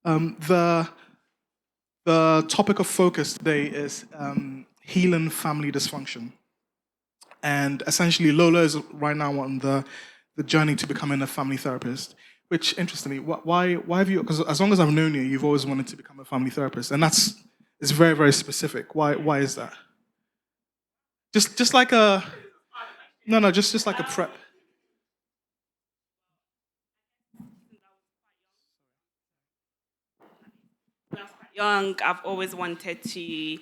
The topic of focus today is healing family dysfunction, and essentially Lola is right now on the journey to becoming a family therapist. Which, interestingly, why have you? Because as long as I've known you, you've always wanted to become a family therapist, and that's it's very very specific. Why is that? Just like a no, just like a prep. When I was quite young, I've always wanted to,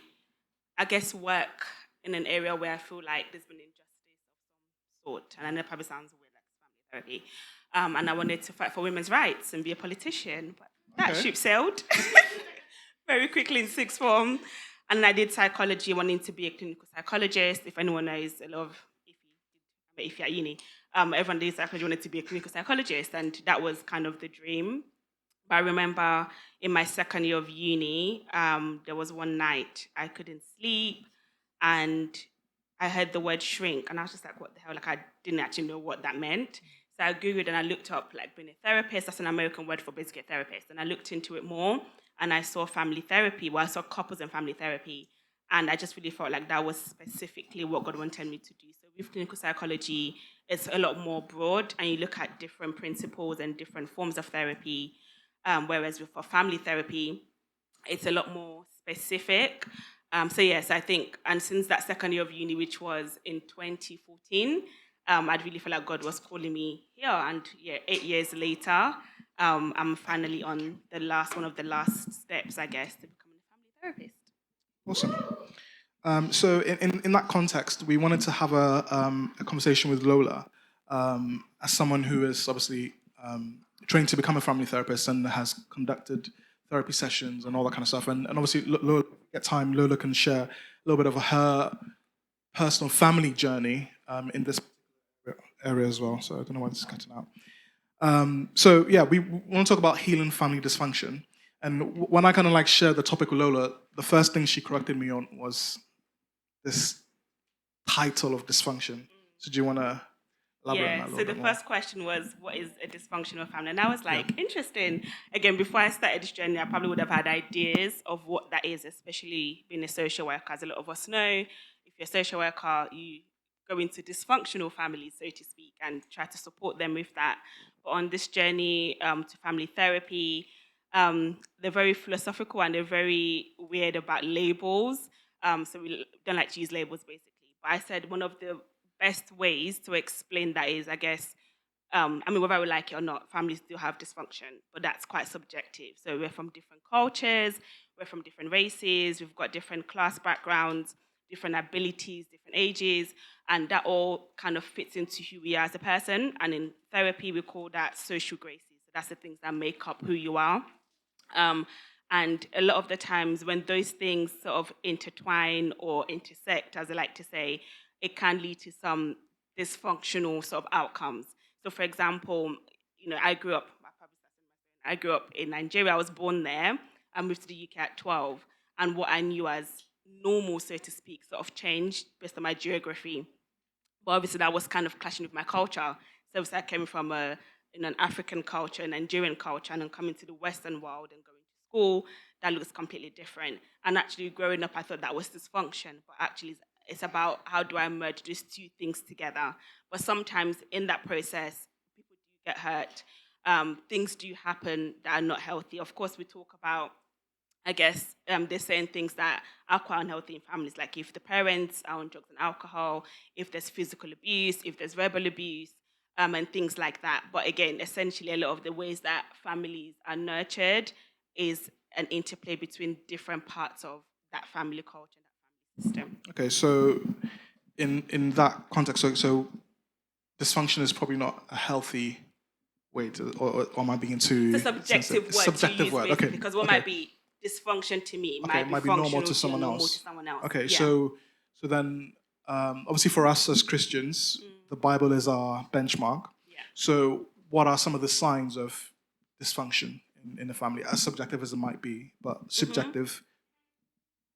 I guess, work in an area where I feel like there's been injustice of some sort. And I know it probably sounds weird, like family therapy. And I wanted to fight for women's rights and be a politician. But that Okay. ship sailed very quickly in sixth form. And I did psychology, wanting to be a clinical psychologist. If anyone knows, a lot of if you're at uni, everyone did psychology, wanted to be a clinical psychologist. And that was kind of the dream. But I remember in my second year of uni, there was one night I couldn't sleep and I heard the word shrink and I was just like, what the hell? Like I didn't actually know what that meant. So I Googled and I looked up like being a therapist. That's an American word for basically a therapist. And I looked into it more and I saw family therapy. Well, I saw couples and family therapy. And I just really felt like that was specifically what God wanted me to do. So with clinical psychology, it's a lot more broad and you look at different principles and different forms of therapy. Whereas for family therapy, it's a lot more specific. So yes, I think, and since that second year of uni, which was in 2014, I'd really feel like God was calling me here. And yeah, 8 years later, I'm finally on one of the last steps, I guess, to becoming a family therapist. Awesome. So in that context, we wanted to have a conversation with Lola as someone who is obviously trained to become a family therapist and has conducted therapy sessions and all that kind of stuff. And obviously, Lola, at time, Lola can share a little bit of her personal family journey in this area as well. So I don't know why this is cutting out. So yeah, we want to talk about healing family dysfunction. And when I kind of like shared the topic with Lola, the first thing she corrected me on was this title of dysfunction. So do you want to elaborate on that Yeah, a so little the bit more? first question was, what is a dysfunctional family? And I was Yeah. like, interesting. Again, before I started this journey, I probably would have had ideas of what that is, especially being a social worker. As a lot of us know, if you're a social worker, you go into dysfunctional families, so to speak, and try to support them with that. But on this journey to family therapy, they're very philosophical and they're very weird about labels. So we don't like to use labels, basically. But I said one of the best ways to explain that is, I guess, I mean, whether we like it or not, families do have dysfunction, but that's quite subjective. So we're from different cultures, we're from different races, we've got different class backgrounds, different abilities, different ages, and that all kind of fits into who we are as a person. And in therapy, we call that social graces. So that's the things that make up who you are. Um, and a lot of the times when those things sort of intertwine or intersect, as I like to say, it can lead to some dysfunctional sort of outcomes. So, for example, I grew up in Nigeria. I was born there. I moved to the UK at 12, and what I knew as normal, so to speak, sort of changed based on my geography. But obviously, that was kind of clashing with my culture. So, obviously, I came from an African culture, a Nigerian culture, and then coming to the Western world and going to school, that looks completely different. And actually, growing up, I thought that was dysfunction, but actually, it's about how do I merge these two things together. But sometimes in that process, people do get hurt. Things do happen that are not healthy. Of course, we talk about, I guess, they're saying things that are quite unhealthy in families, like if the parents are on drugs and alcohol, if there's physical abuse, if there's verbal abuse, and things like that. But again, essentially, a lot of the ways that families are nurtured is an interplay between different parts of that family culture and that family system. Okay, so in that context, so dysfunction is probably not a healthy way to, or am I being It's a too sensitive? subjective It's a word to subjective use, word. basically, Okay, because what okay, might be dysfunction to me okay. might It be might be normal to functional to you or someone normal to else. someone else. Okay, Yeah. so then obviously for us as Christians, the Bible is our benchmark. Yeah. So what are some of the signs of dysfunction in the family, as subjective as it might be, but subjective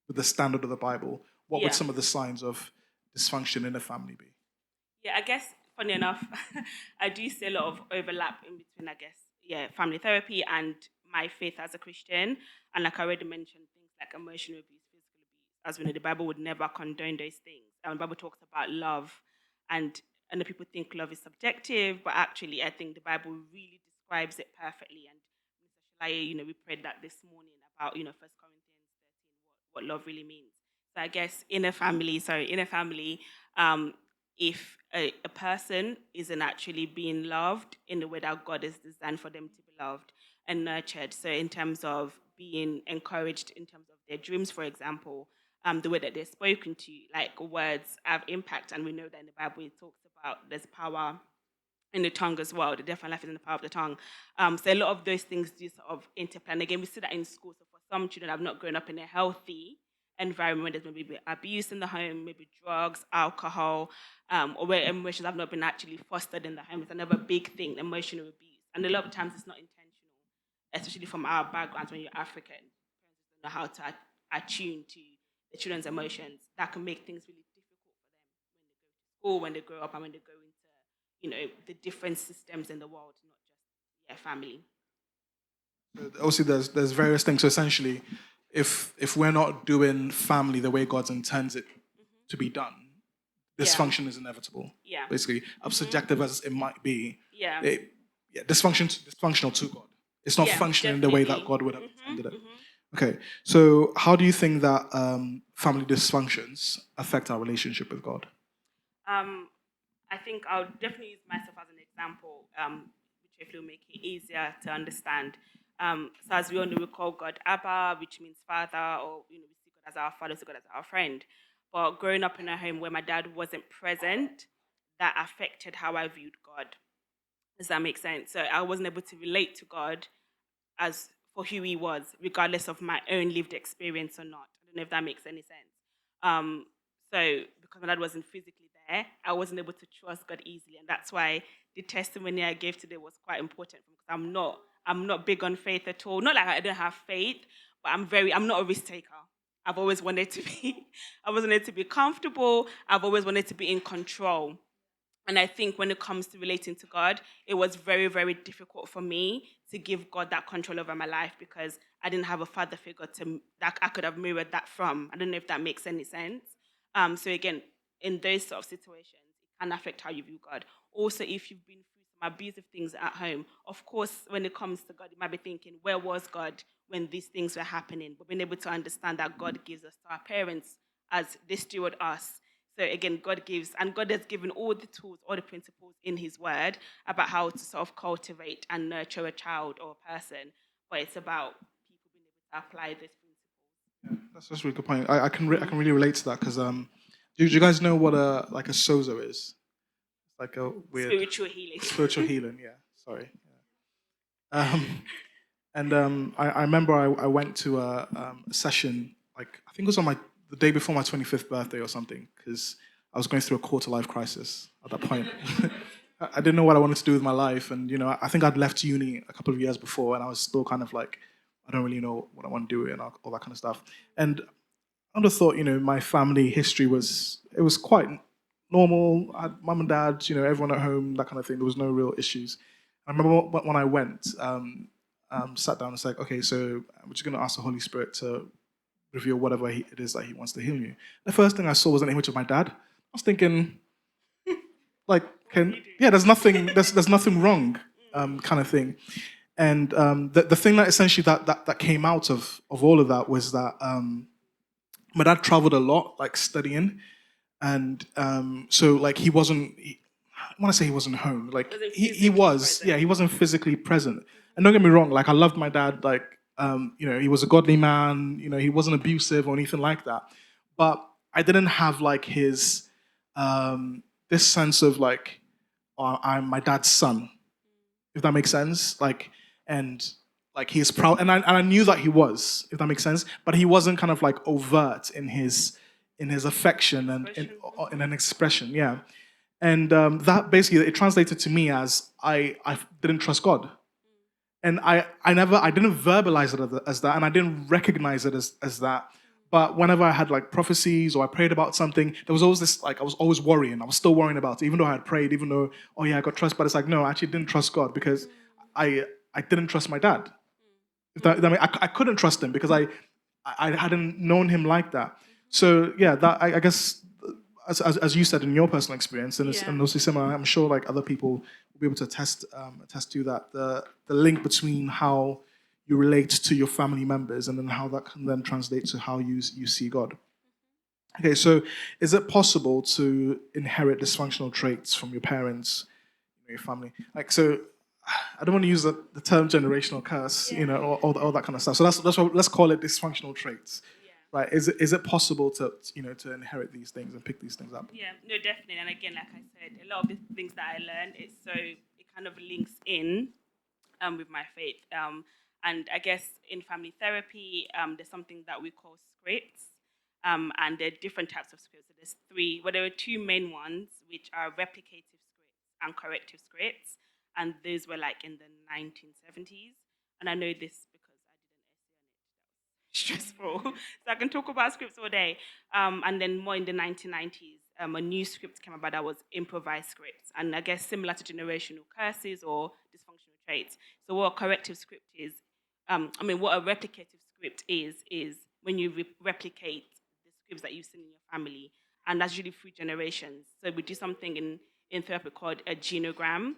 with the standard of the Bible? What would Yeah. some of the signs of dysfunction in a family be? Yeah, I guess funny enough, I do see a lot of overlap in between, I guess, yeah, family therapy and my faith as a Christian. And like I already mentioned, things like emotional abuse, physical abuse. As we know, the Bible would never condone those things. And the Bible talks about love. And I know people think love is subjective, but actually I think the Bible really describes it perfectly. And Mr. Shalaye, we prayed that this morning about, 1 Corinthians 13, what love really means. So I guess in a family, if a person isn't actually being loved in the way that God has designed for them to be loved and nurtured, so in terms of being encouraged in terms of their dreams, for example, the way that they're spoken to, like words have impact, and we know that in the Bible it talks about there's power in the tongue as well. The death and life is in the power of the tongue. So a lot of those things do sort of interplay. And again, we see that in school. So for some children that have not grown up in a healthy environment, there's maybe abuse in the home, maybe drugs, alcohol, or where emotions have not been actually fostered in the home. It's another big thing, emotional abuse. And a lot of times it's not intentional, especially from our backgrounds when you're African. Parents don't know how to attune to the children's emotions. That can make things really difficult for them when they go to school, when they grow up, and when they go into the different systems in the world, not just family. Obviously, there's various things. So essentially, if we're not doing family the way God intends it to be done, dysfunction is inevitable. Yeah. Basically, as subjective as it might be, Yeah. dysfunctional to God. It's not functioning in the way that God would have intended it. Okay, so how do you think that family dysfunctions affect our relationship with God? I think I'll definitely use myself as an example, which hopefully will make it easier to understand. So as we all know, we call God Abba, which means father, or we see God as our father, we see God as our friend. But growing up in a home where my dad wasn't present, that affected how I viewed God. Does that make sense? So I wasn't able to relate to God as for who he was, regardless of my own lived experience or not. I don't know if that makes any sense. Um, so because my dad wasn't physically there, I wasn't able to trust God easily, and that's why the testimony I gave today was quite important because I'm not big on faith at all. Not like I don't have faith, but I'm not a risk taker. I've always wanted to be, I always wanted to be comfortable. I've always wanted to be in control. And I think when it comes to relating to God, it was very, very difficult for me to give God that control over my life because I didn't have a father figure that I could have mirrored that from. I don't know if that makes any sense. So again, in those sort of situations, it can affect how you view God. Also, if you've been through some abusive things at home, of course, when it comes to God, you might be thinking, where was God when these things were happening? But being able to understand that God gives us to our parents as they steward us. So again, God gives, and God has given all the tools, all the principles in His Word about how to sort of cultivate and nurture a child or a person. But it's about people being able to apply those principles. That's a really good point. I can really relate to that because do you guys know what a sozo is? It's like a weird Spiritual healing. spiritual healing. Yeah, sorry. Yeah. And I remember I went to a session, like I think it was on the day before my 25th birthday or something, because I was going through a quarter life crisis at that point. I didn't know what I wanted to do with my life, and I think I'd left uni a couple of years before, and I was still kind of like, I don't really know what I want to do and all that kind of stuff. And I would have thought, my family history was quite normal. I had mum and dad, everyone at home, that kind of thing. There was no real issues. I remember when I went, sat down and said, okay, so we're just going to ask the Holy Spirit to reveal whatever it is that He wants to heal you. The first thing I saw was an image of my dad. I was thinking, like, there's nothing wrong, kind of thing. And the thing that essentially that came out of all of that was that my dad traveled a lot, like studying, and so like he wasn't. I want to say he wasn't home. Like he was, yeah, he wasn't physically present. And don't get me wrong, like I loved my dad. Like he was a godly man. He wasn't abusive or anything like that. But I didn't have like his this sense of like, oh, I'm my dad's son, if that makes sense. And he's proud, and I knew that he was, if that makes sense. But he wasn't kind of like overt in his affection and in an expression, yeah. And that basically it translated to me as I didn't trust God, and I didn't verbalize it as that, and I didn't recognize it as that. But whenever I had like prophecies or I prayed about something, there was always this, like I was always worrying. I was still worrying about it, even though I had prayed, even though, oh yeah, I got trust. But it's like, no, I actually didn't trust God because I didn't trust my dad. I couldn't trust him because I hadn't known him like that. So yeah, that I guess as you said in your personal experience, and also similar, I'm sure like other people will be able to attest to that the link between how you relate to your family members and then how that can then translate to how you see God. Okay, so is it possible to inherit dysfunctional traits from your parents, your family? Like, so I don't want to use the term generational curse, or all that kind of stuff. So that's what, let's call it dysfunctional traits, right? Is it possible to inherit these things and pick these things up? Yeah, no, definitely. And again, like I said, a lot of the things that I learned, it kind of links in with my faith. And I guess in family therapy, there's something that we call scripts. And there are different types of scripts. So there's three, well, there are two main ones, which are replicative scripts and corrective scripts. And those were like in the 1970s. And I know this because I did an essay on it. Stressful. So I can talk about scripts all day. And then more in the 1990s, a new script came about that was improvised scripts. And I guess similar to generational curses or dysfunctional traits. So what a corrective script is, what a replicative script is when you replicate the scripts that you've seen in your family. And that's usually through generations. So we do something in therapy called a genogram,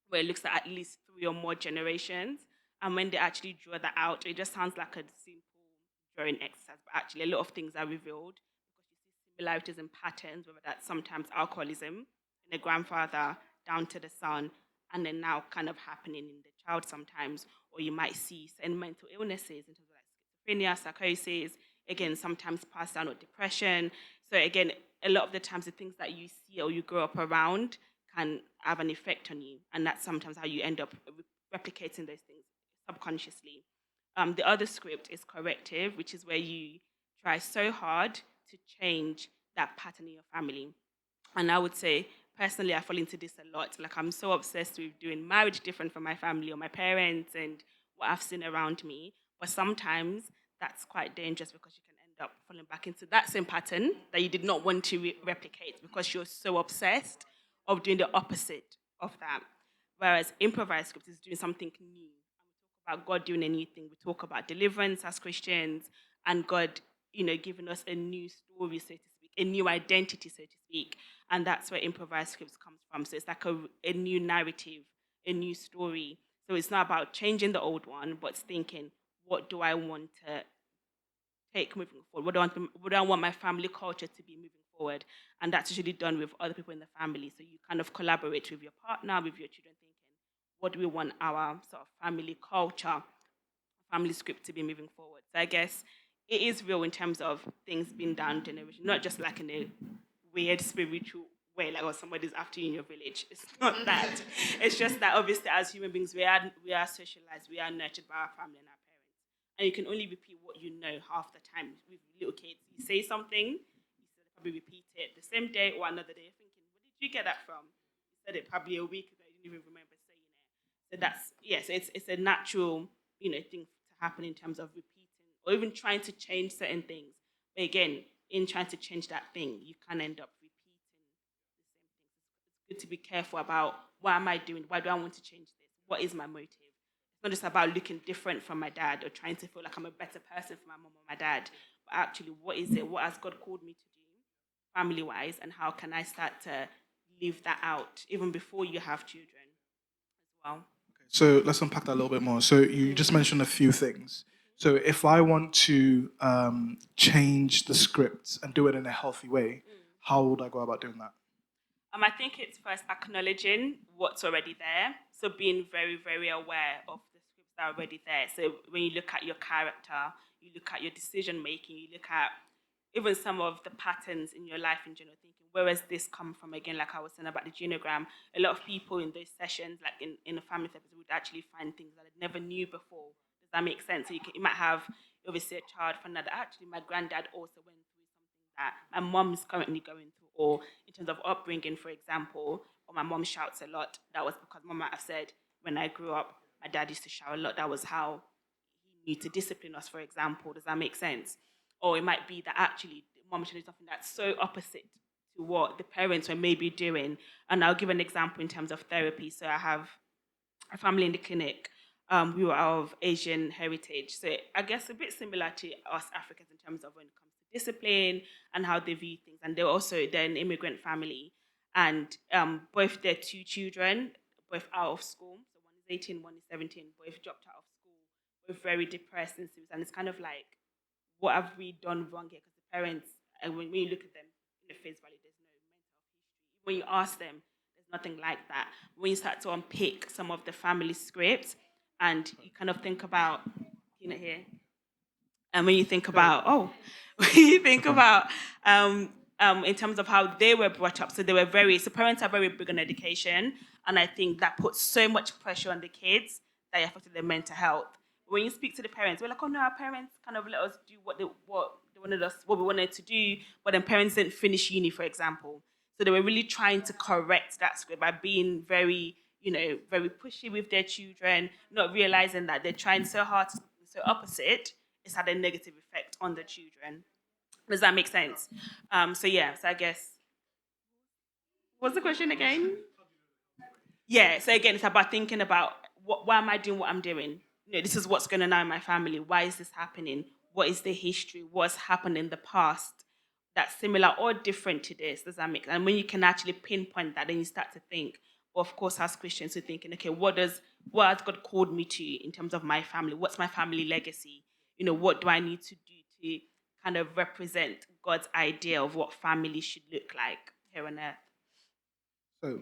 where it looks at least 3 or more generations. And when they actually draw that out, it just sounds like a simple drawing exercise, but actually a lot of things are revealed because you see similarities and patterns, whether that's sometimes alcoholism in the grandfather down to the son, and then now kind of happening in the child sometimes, or you might see certain mental illnesses in terms of like schizophrenia, psychosis, again, sometimes passed down or depression. So again, a lot of the times the things that you see or you grow up around can have an effect on you, and that's sometimes how you end up replicating those things subconsciously. The other script is corrective, which is where you try so hard to change that pattern in your family. And I would say, personally, I fall into this a lot. Like, I'm so obsessed with doing marriage different from my family or my parents and what I've seen around me. But sometimes that's quite dangerous because you can end up falling back into that same pattern that you did not want to replicate because you're so obsessed of doing the opposite of that. Whereas improvised script is doing something new. About God doing a new thing. We talk about deliverance as Christians and God, giving us a new story, so to speak, a new identity, so to speak. And that's where improvised scripts comes from. So it's like a new narrative, a new story. So it's not about changing the old one, but it's thinking, what do I want to take moving forward? What do I want my family culture to be moving forward? And that's usually done with other people in the family. So you kind of collaborate with your partner, with your children, thinking, what do we want our sort of family culture, family script to be moving forward? So I guess it is real in terms of things being done generation, not just like in a weird spiritual way, like, oh, somebody's after you in your village. It's not that. It's just that obviously as human beings we are socialized, we are nurtured by our family and our parents. And you can only repeat what you know half the time. With little kids, you say something, you probably repeat it the same day or another day, thinking, where did you get that from? You said it probably a week ago, you didn't even remember saying it. So that's, yes, it's a natural, thing to happen in terms of repeating or even trying to change certain things. But again, in trying to change that thing, you can end up repeating the same things. It's good to be careful about what am I doing? Why do I want to change this? What is my motive? It's not just about looking different from my dad or trying to feel like I'm a better person for my mom or my dad, but actually, what is it? What has God called me to do, family wise, and how can I start to live that out even before you have children as well? So let's unpack that a little bit more. So you just mentioned a few things. So if I want to change the script and do it in a healthy way, how would I go about doing that? I think it's first acknowledging what's already there. So being very, very aware of the scripts that are already there. So when you look at your character, you look at your decision making, you look at even some of the patterns in your life in general, thinking, where has this come from? Again, like I was saying about the genogram, a lot of people in those sessions, like in a family therapy, would actually find things that they never knew before. Does that make sense? So you might have obviously a child from another. Actually, my granddad also went through something that my mom's currently going through, or in terms of upbringing, for example, or my mom shouts a lot. That was because mom might have said, when I grew up, my dad used to shout a lot. That was how he knew to discipline us, for example. Does that make sense? Or it might be that actually mom is doing something that's so opposite to what the parents were maybe doing. And I'll give an example in terms of therapy. So I have a family in the clinic, we were of Asian heritage. So I guess a bit similar to us Africans in terms of when it comes to discipline and how they view things. And they're an immigrant family, and both their two children, both out of school. So one is 18, one is 17. Both dropped out of school. Both very depressed and serious. And it's kind of like, what have we done wrong here? Because the parents, and when you look at them in the face value, there's no mental history. When you ask them, there's nothing like that. When you start to unpick some of the family scripts, and you kind of think about, here, and when you think about, when you think about, in terms of how they were brought up, so parents are very big on education, and I think that puts so much pressure on the kids that it affected their mental health. When you speak to the parents, we're like, oh no, our parents kind of let us do what we wanted to do, but then parents didn't finish uni, for example. So they were really trying to correct that script by being very, very pushy with their children, not realizing that they're trying so hard to be so opposite, it's had a negative effect on the children. Does that make sense? So I guess, what's the question again? Yeah, so again, it's about thinking about why am I doing what I'm doing? This is what's going on in my family. Why is this happening? What is the history? What's happened in the past that's similar or different to this? Does that make sense? And when you can actually pinpoint that, then you start to think, well, of course, as Christians, we're thinking, okay, what has God called me to in terms of my family? What's my family legacy? What do I need to do to kind of represent God's idea of what family should look like here on earth? So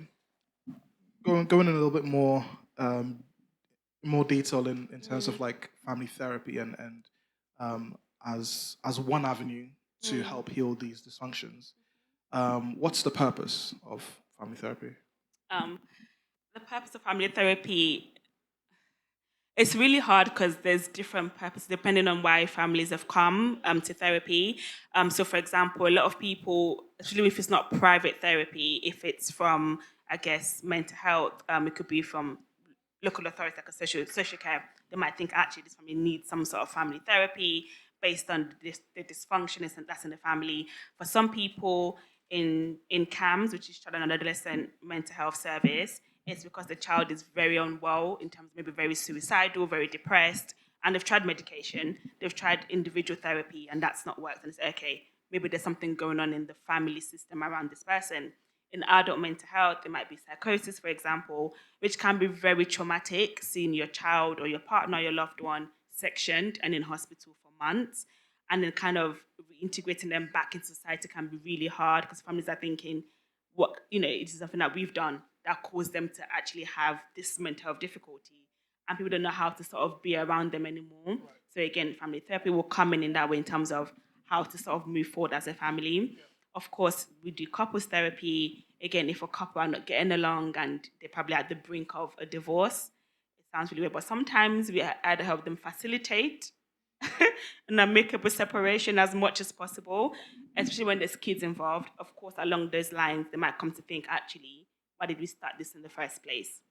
going in a little bit more detail in terms of like family therapy and as one avenue to help heal these dysfunctions. What's the purpose of family therapy? Um, the purpose of family therapy, it's really hard because there's different purposes depending on why families have come to therapy. So, for example, a lot of people, especially if it's not private therapy, if it's from, I guess, mental health, it could be from local authorities like a social care, they might think actually this family needs some sort of family therapy based on the dysfunction that's in the family. For some people in CAMS, which is Child and Adolescent Mental Health Service, it's because the child is very unwell in terms of maybe very suicidal, very depressed, and they've tried medication, they've tried individual therapy, and that's not worked. And it's okay, maybe there's something going on in the family system around this person. In adult mental health, there might be psychosis, for example, which can be very traumatic, seeing your child or your partner, your loved one, sectioned and in hospital for months. And then kind of reintegrating them back into society can be really hard because families are thinking, it is something that we've done that caused them to actually have this mental health difficulty. And people don't know how to sort of be around them anymore. Right. So again, family therapy will come in that way in terms of how to sort of move forward as a family. Yeah. Of course, we do couples therapy. Again, if a couple are not getting along and they're probably at the brink of a divorce, it sounds really weird, but sometimes we either help them facilitate an amicable separation as much as possible, especially when there's kids involved. Of course, along those lines, they might come to think, actually, why did we start this in the first place?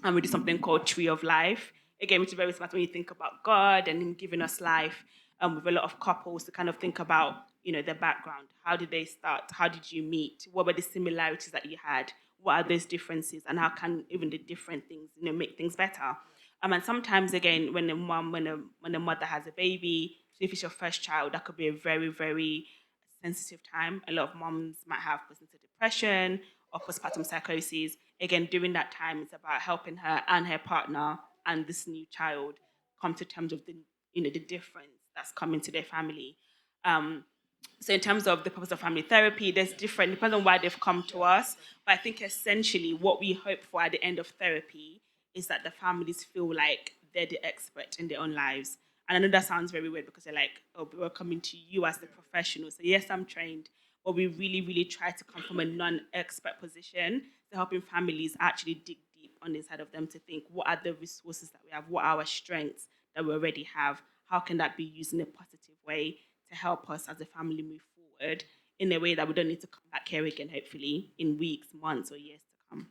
And we do something called Tree of Life, again, which is very smart when you think about God and Him giving us life. With a lot of couples to kind of think about, their background. How did they start? How did you meet? What were the similarities that you had? What are those differences? And how can even the different things, make things better? And sometimes, again, when a mother has a baby, so if it's your first child, that could be a very, very sensitive time. A lot of moms might have postnatal depression or postpartum psychosis. Again, during that time, it's about helping her and her partner and this new child come to terms with the difference that's coming to their family. So in terms of the purpose of family therapy, there's different, depends on why they've come to us. But I think essentially what we hope for at the end of therapy is that the families feel like they're the expert in their own lives. And I know that sounds very weird because they're like, oh, but we're coming to you as the professional. So yes, I'm trained, but we really, really try to come from a non-expert position to helping families actually dig deep on the inside of them to think, what are the resources that we have? What are our strengths that we already have? How can that be used in a positive way to help us as a family move forward in a way that we don't need to come back here again, hopefully, in weeks, months, or years to come?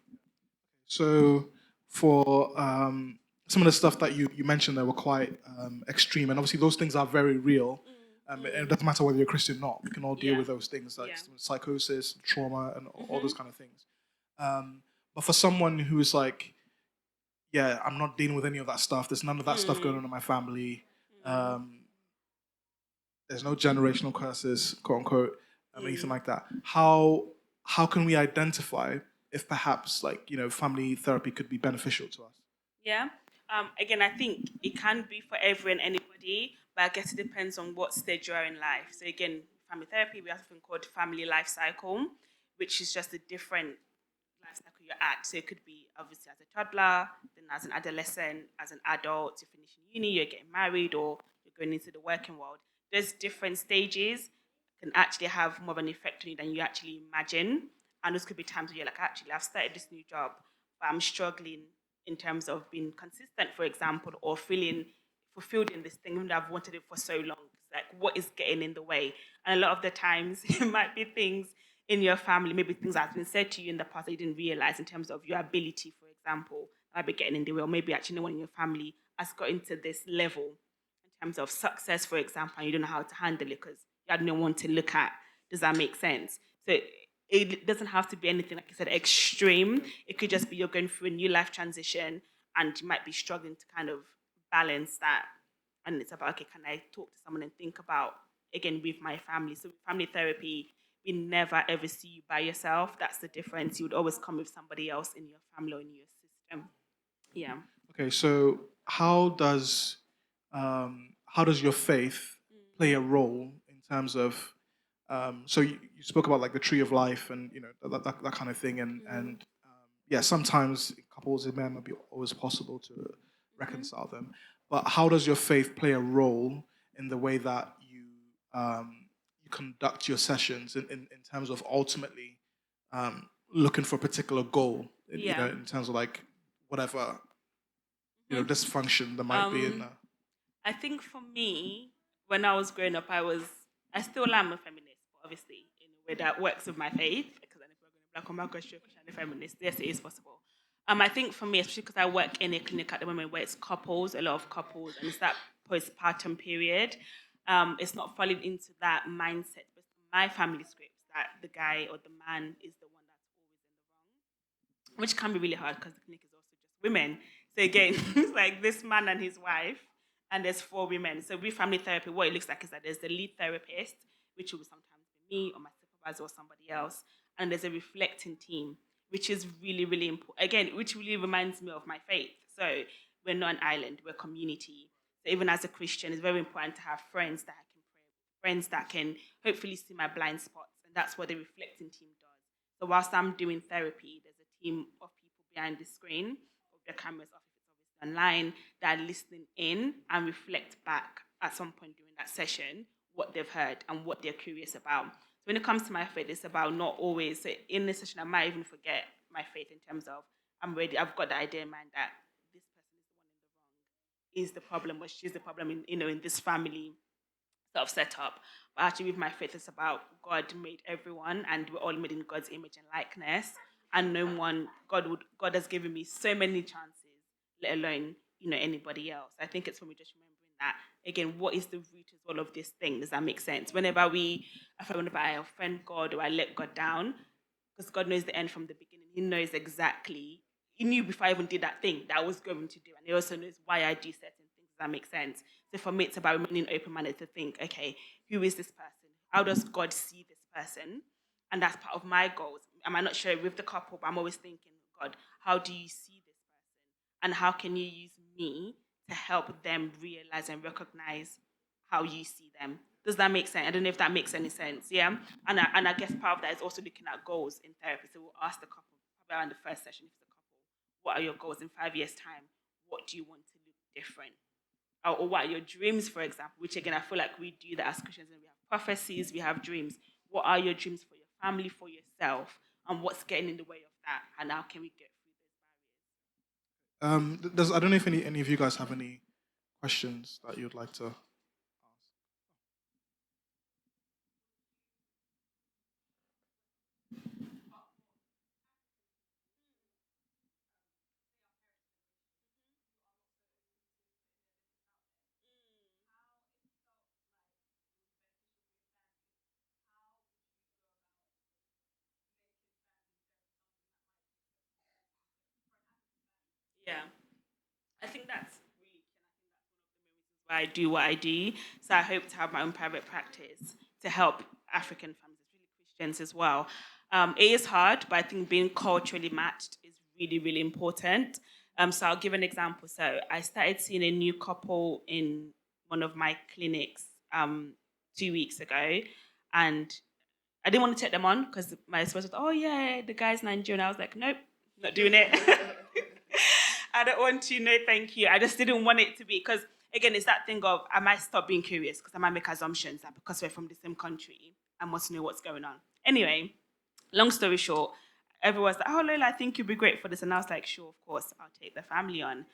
So for some of the stuff that you mentioned that were quite extreme, and obviously those things are very real. And it doesn't matter whether you're Christian or not. We can all deal with those things like psychosis, trauma, and all those kind of things. But for someone who is like, yeah, I'm not dealing with any of that stuff. There's none of that stuff going Mm, on in my family. mm, Um, there's no generational curses, quote unquote, anything mm. like that. How can we identify if perhaps like family therapy could be beneficial to us? Yeah. Again, I think it can be for everyone, anybody, but I guess it depends on what stage you are in life. So again, family therapy, we have something called family life cycle, which is just a different life cycle you're at. So it could be obviously as a toddler, then as an adolescent, as an adult, you're finishing uni, you're getting married, or you're going into the working world. There's different stages can actually have more of an effect on you than you actually imagine. And those could be times where you're like, actually, I've started this new job, but I'm struggling in terms of being consistent, for example, or feeling fulfilled in this thing, even though I've wanted it for so long. It's like, what is getting in the way? And a lot of the times, it might be things in your family, maybe things that have been said to you in the past that you didn't realize in terms of your ability, for example, that might be getting in the way, or maybe actually no one in your family has got into this level in terms of success, for example, and you don't know how to handle it because you had no one to look at. Does that make sense? So it doesn't have to be anything, like I said, extreme. It could just be you're going through a new life transition and you might be struggling to kind of balance that. And it's about, okay, can I talk to someone and think about, again, with my family? So, with family therapy, we never ever see you by yourself. That's the difference. You would always come with somebody else in your family or in your system. Yeah. Okay, so how does your faith play a role in terms of so you spoke about like the tree of life and that kind of thing and yeah, sometimes couples it may not be always possible to reconcile them, but how does your faith play a role in the way that you conduct your sessions in terms of ultimately looking for a particular goal Yeah. in terms of like whatever Mhm. dysfunction that might be in Um, there. I think for me, when I was growing up, I still am a feminist, but obviously in a way that works with my faith. Because then if we're going to black on my question, a feminist, yes, it is possible. I think for me, especially because I work in a clinic at the moment where it's couples, a lot of couples, and it's that postpartum period. It's not falling into that mindset, but my family scripts that the guy or the man is the one that's always in the wrong, which can be really hard because the clinic is also just women. So again, it's like this man and his wife, and there's four women. So with family therapy, what it looks like is that there's the lead therapist, which will sometimes be me or my supervisor or somebody else, and there's a reflecting team, which is really, really important. Again, which really reminds me of my faith. So we're not an island, we're a community. So even as a Christian, it's very important to have friends that I can pray with, friends that can hopefully see my blind spots, and that's what the reflecting team does. So whilst I'm doing therapy, there's a team of people behind the screen, with the cameras off if it's obviously online, that are listening in and reflect back at some point during that session what they've heard and what they're curious about. So when it comes to my faith, it's about not always. So in this session, I might even forget my faith in terms of I'm ready. I've got the idea in mind that this person is the one in the wrong, is the problem, or she's the problem in this family sort of set up. But actually, with my faith, it's about God made everyone, and we're all made in God's image and likeness. And no one, God has given me so many chances, let alone anybody else. I think it's for me just remembering that again. What is the root of all of this thing? Does that make sense? Whenever I offend God or I let God down, because God knows the end from the beginning. He knows exactly. He knew before I even did that thing that I was going to do, and He also knows why I do certain things. Does that make sense? So for me, it's about remaining open-minded to think, okay, who is this person? How does God see this person? And that's part of my goals. I might not share it with the couple, but I'm always thinking, God, how do you see this person? And how can you use me to help them realize and recognize how you see them? Does that make sense? I don't know if that makes any sense. Yeah. And I guess part of that is also looking at goals in therapy. So we'll ask the couple, probably around the first session, if it's a couple, what are your goals in 5 years' time? What do you want to look different? Or what are your dreams, for example? Which again, I feel like we do that as Christians, and we have prophecies, we have dreams. What are your dreams for your family, for yourself, and what's getting in the way of that? And how can we get through those I don't know if any of you guys have any questions that you'd like to ask. barriers? Yeah. I think that's really why I do what I do. So I hope to have my own private practice to help African families, really Christians as well. It is hard, but I think being culturally matched is really, really important. So I'll give an example. So I started seeing a new couple in one of my clinics 2 weeks ago, and I didn't want to take them on because my spouse was, oh yeah, the guy's Nigerian. I was like, nope, not doing it. I don't want to. No, thank you. I just didn't want it to be because again, it's that thing of I might stop being curious because I might make assumptions that because we're from the same country, I must know what's going on. Anyway, long story short, everyone's like, oh Lola, I think you'd be great for this, and I was like, sure, of course, I'll take the family on.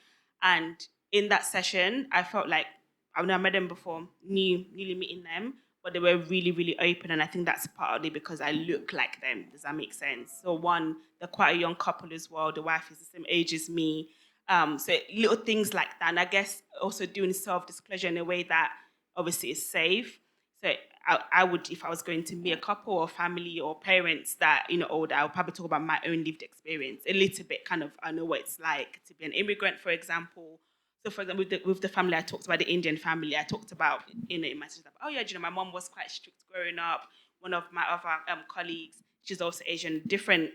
And in that session, I felt like I know I met them before, newly meeting them, but they were really, really open, and I think that's partly because I look like them. Does that make sense? So one, they're quite a young couple as well. The wife is the same age as me. So little things like that, and I guess also doing self-disclosure in a way that obviously is safe. So I would, if I was going to meet a couple or family or parents that older, I would probably talk about my own lived experience a little bit. Kind of, I know what it's like to be an immigrant, for example. So, for example, with the family, I talked about the Indian family. I talked about in my sister. Oh yeah, my mom was quite strict growing up. One of my other colleagues, she's also Asian, different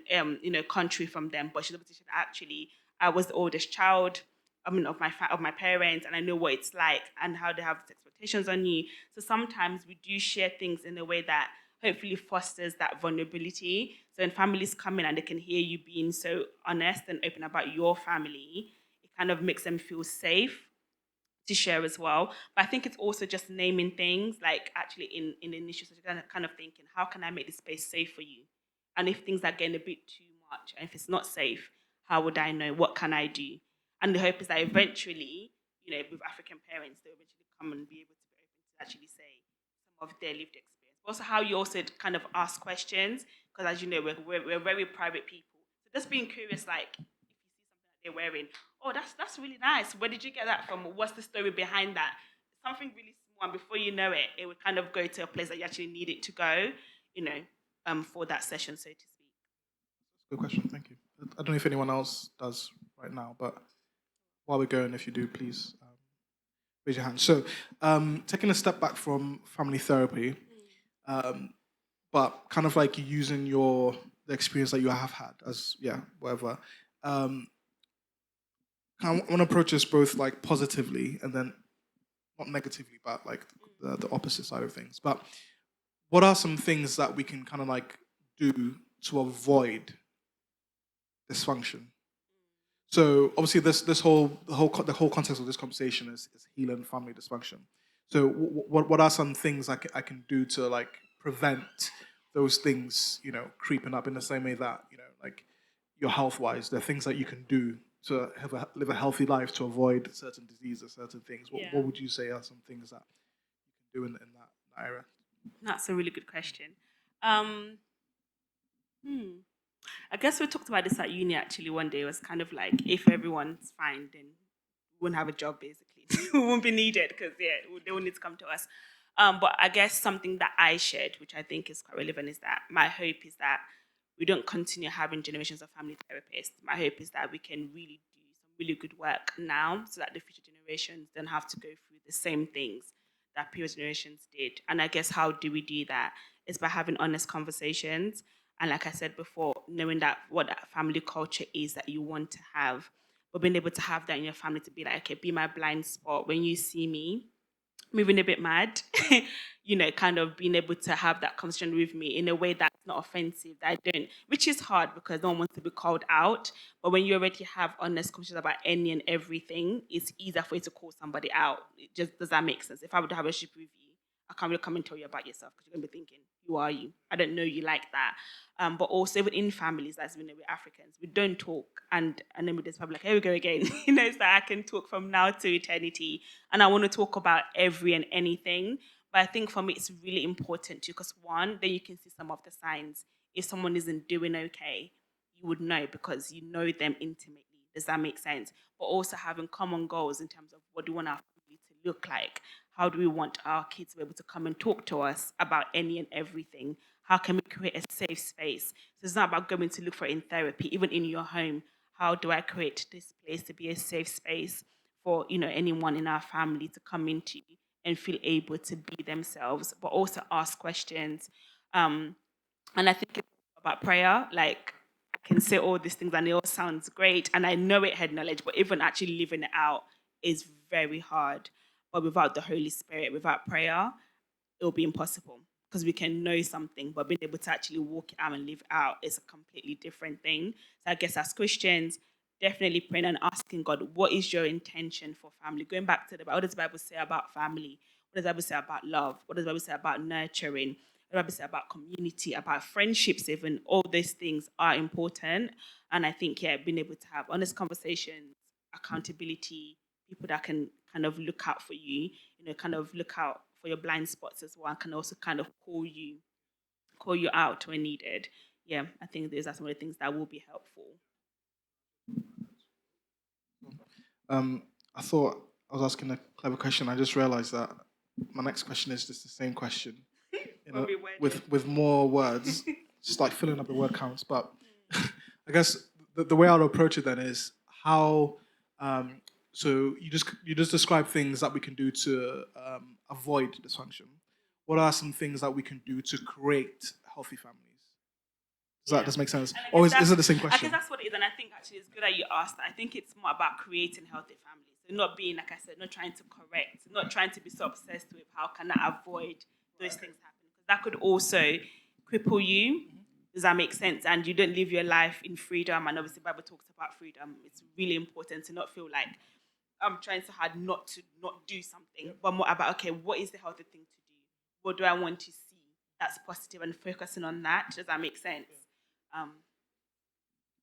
country from them, but she's actually I was the oldest child. I mean, of my parents, and I know what it's like and how they have expectations on you. So sometimes we do share things in a way that hopefully fosters that vulnerability. So when families come in and they can hear you being so honest and open about your family, it kind of makes them feel safe to share as well. But I think it's also just naming things, like actually in the initial stage, kind of thinking, how can I make this space safe for you? And if things are getting a bit too much, and if it's not safe, how would I know? What can I do? And the hope is that eventually, with African parents, they'll eventually come and be able to be open to actually say some of their lived experience. But also how you also kind of ask questions, because as you know, we're very private people. So just being curious, like if you see something that they're wearing, oh, that's really nice. Where did you get that from? What's the story behind that? Something really small, and before you know it, it would kind of go to a place that you actually need it to go, for that session, so to speak. Good question. Thank you. I don't know if anyone else does right now, but while we're going, if you do, please raise your hand. So, taking a step back from family therapy, but kind of like using the experience that you have had as whatever. Um, I want to approach this both like positively and then not negatively, but like the opposite side of things. But what are some things that we can kind of like do to avoid dysfunction? So obviously, the whole context of this conversation is healing family dysfunction. So what are some things I can do to like prevent those things creeping up in the same way that like your health wise, there are things that you can do to live a healthy life to avoid certain diseases, certain things. What Yeah, would you say are some things that you can do in that area? that's a really good question. Um, hmm. I guess we talked about this at uni actually one day. It was kind of like if everyone's fine, then we won't have a job basically. We won't be needed because they will need to come to us. But I guess something that I shared, which I think is quite relevant, is that my hope is that we don't continue having generations of family therapists. My hope is that we can really do some really good work now so that the future generations don't have to go through the same things that previous generations did. And I guess how do we do that? Is by having honest conversations. And like I said before, knowing that what that family culture is that you want to have, but being able to have that in your family to be like, okay, be my blind spot when you see me moving a bit mad, kind of being able to have that conversation with me in a way that's not offensive, that I don't, which is hard because no one wants to be called out. But when you already have honest conversations about any and everything, it's easier for you to call somebody out. Does that make sense? If I were to have a ship with you, I can't really come and tell you about yourself because you're gonna be thinking, who are you? I don't know you like that. But also within families, as we know, we're Africans, we don't talk, and then we just probably like, here we go again. So I can talk from now to eternity, and I want to talk about every and anything. But I think for me, it's really important too, because one, then you can see some of the signs. If someone isn't doing okay, you would know because you know them intimately. Does that make sense? But also having common goals in terms of what do we want our family to look like? How do we want our kids to be able to come and talk to us about any and everything? How can we create a safe space? So it's not about going to look for it in therapy, even in your home. How do I create this place to be a safe space for anyone in our family to come into and feel able to be themselves, but also ask questions. Um, and I think it's about prayer. Like, I can say all these things and it all sounds great, and I know it head knowledge, but even actually living it out is very hard. But without the Holy Spirit, without prayer, it'll be impossible, because we can know something, but being able to actually walk it out and live it out is a completely different thing. So I guess as Christians, definitely praying and asking God, what is your intention for family? Going back to what does the Bible say about family? What does the Bible say about love? What does the Bible say about nurturing? What does the Bible say about community, about friendships even? All those things are important. And I think, yeah, being able to have honest conversations, accountability, people that can kind of look out for you, kind of look out for your blind spots as well, and can also kind of call you out when needed. Yeah, I think those are some of the things that will be helpful. I thought I was asking a clever question. I just realized that my next question is just the same question, Probably worded. with more words, just like filling up the word counts. But I guess the way I'd approach it then is how. So you just describe things that we can do to avoid dysfunction. What are some things that we can do to create healthy families? Does that make sense? And I Or guess is it the same I guess question? that's what it is, and I think actually it's good that you asked that. I think it's more about creating healthy families. So not being, like I said, not trying to correct, not trying to be so obsessed with how can I avoid those things happening, because that could also cripple you. Does that make sense? And you don't live your life in freedom. And obviously, the Bible talks about freedom. It's really important to not feel like I'm trying so hard not to not do something, but more about, okay, what is the healthy thing to do? What do I want to see that's positive, and focusing on that? Does that make sense? Um,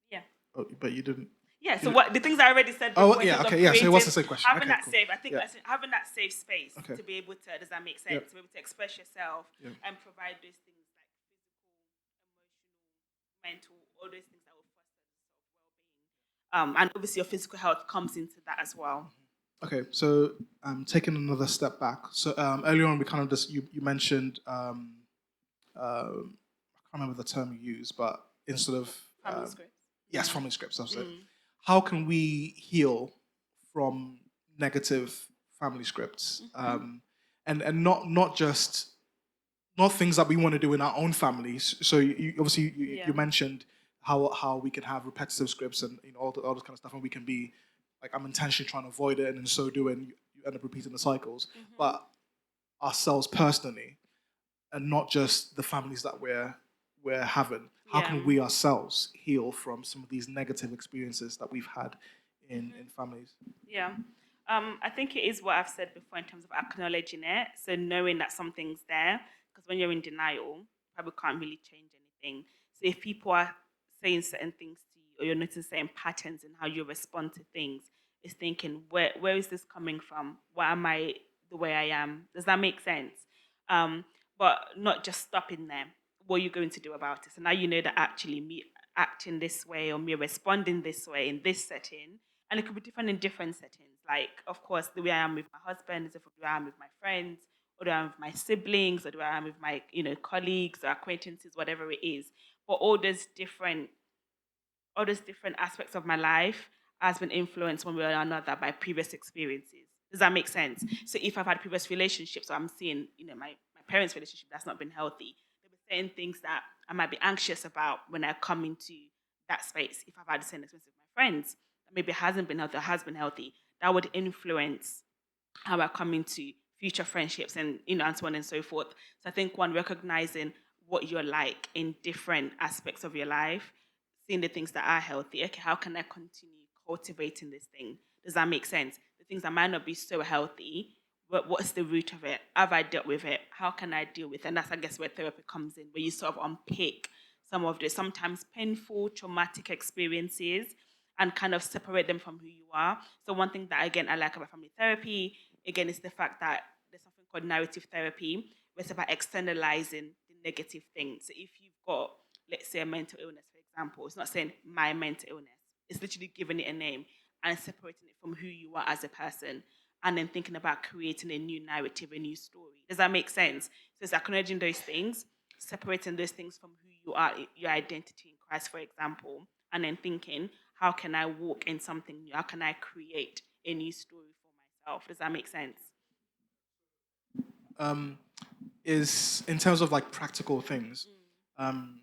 yeah. Oh, but you didn't. Yeah, so You what the things I already said Oh, before in yeah, terms of okay, yeah, so it was creating, the same question. having Okay, that cool. safe, I think Yeah. that's having that safe space Okay. to be able to, does that make sense? Yeah. To be able to express yourself Yeah. and provide those things like physical, emotional, mental, all those things that will foster well-being. And obviously your physical health comes into that as well. Okay, so taking another step back. So earlier on, we kind of just you mentioned I can't remember the term you used, but instead of Family scripts. yes, family scripts. That's it. How can we heal from negative family scripts? And not just not things that we want to do in our own families. So obviously you mentioned how we can have repetitive scripts and all this kind of stuff, and we can be like I'm intentionally trying to avoid it, and in so doing you end up repeating the cycles. But ourselves personally, and not just the families that we're having. How can we ourselves heal from some of these negative experiences that we've had in families? Yeah. I think it is what I've said before in terms of acknowledging it. So knowing that something's there, because when you're in denial, you probably can't really change anything. So if people are saying certain things to you, or you're noticing certain patterns in how you respond to things, it's thinking, where is this coming from? Why am I the way I am? Does that make sense? But not just stopping there. What are you going to do about it? So now you know that actually me acting this way or me responding this way in this setting, and it could be different in different settings. Like, of course, the way I am with my husband is different from the way I am with my friends, or the way I am with my siblings, or the way I am with my, colleagues or acquaintances, whatever it is. But all those different aspects of my life has been influenced one way or another by previous experiences. Does that make sense? So if I've had previous relationships, or I'm seeing, my parents' relationship that's not been healthy, there were certain things that I might be anxious about when I come into that space. If I've had the same experience with my friends, that maybe hasn't been healthy or has been healthy, that would influence how I come into future friendships and so on and so forth. So I think one, recognizing what you're like in different aspects of your life, seeing the things that are healthy. Okay, how can I continue cultivating this thing? Does that make sense? The things that might not be so healthy, but what's the root of it? Have I dealt with it? How can I deal with it? And that's, I guess, where therapy comes in, where you sort of unpick some of the sometimes painful, traumatic experiences and kind of separate them from who you are. So one thing that, again, I like about family therapy, again, is the fact that there's something called narrative therapy, where it's about externalizing the negative things. So if you've got, let's say, a mental illness, for example, it's not saying my mental illness. It's literally giving it a name and separating it from who you are as a person, and then thinking about creating a new narrative, a new story. Does that make sense? So it's acknowledging those things, separating those things from who you are, your identity in Christ, for example, and then thinking, how can I walk in something new? How can I create a new story myself. Does that make sense? Is in terms of like practical things. Um,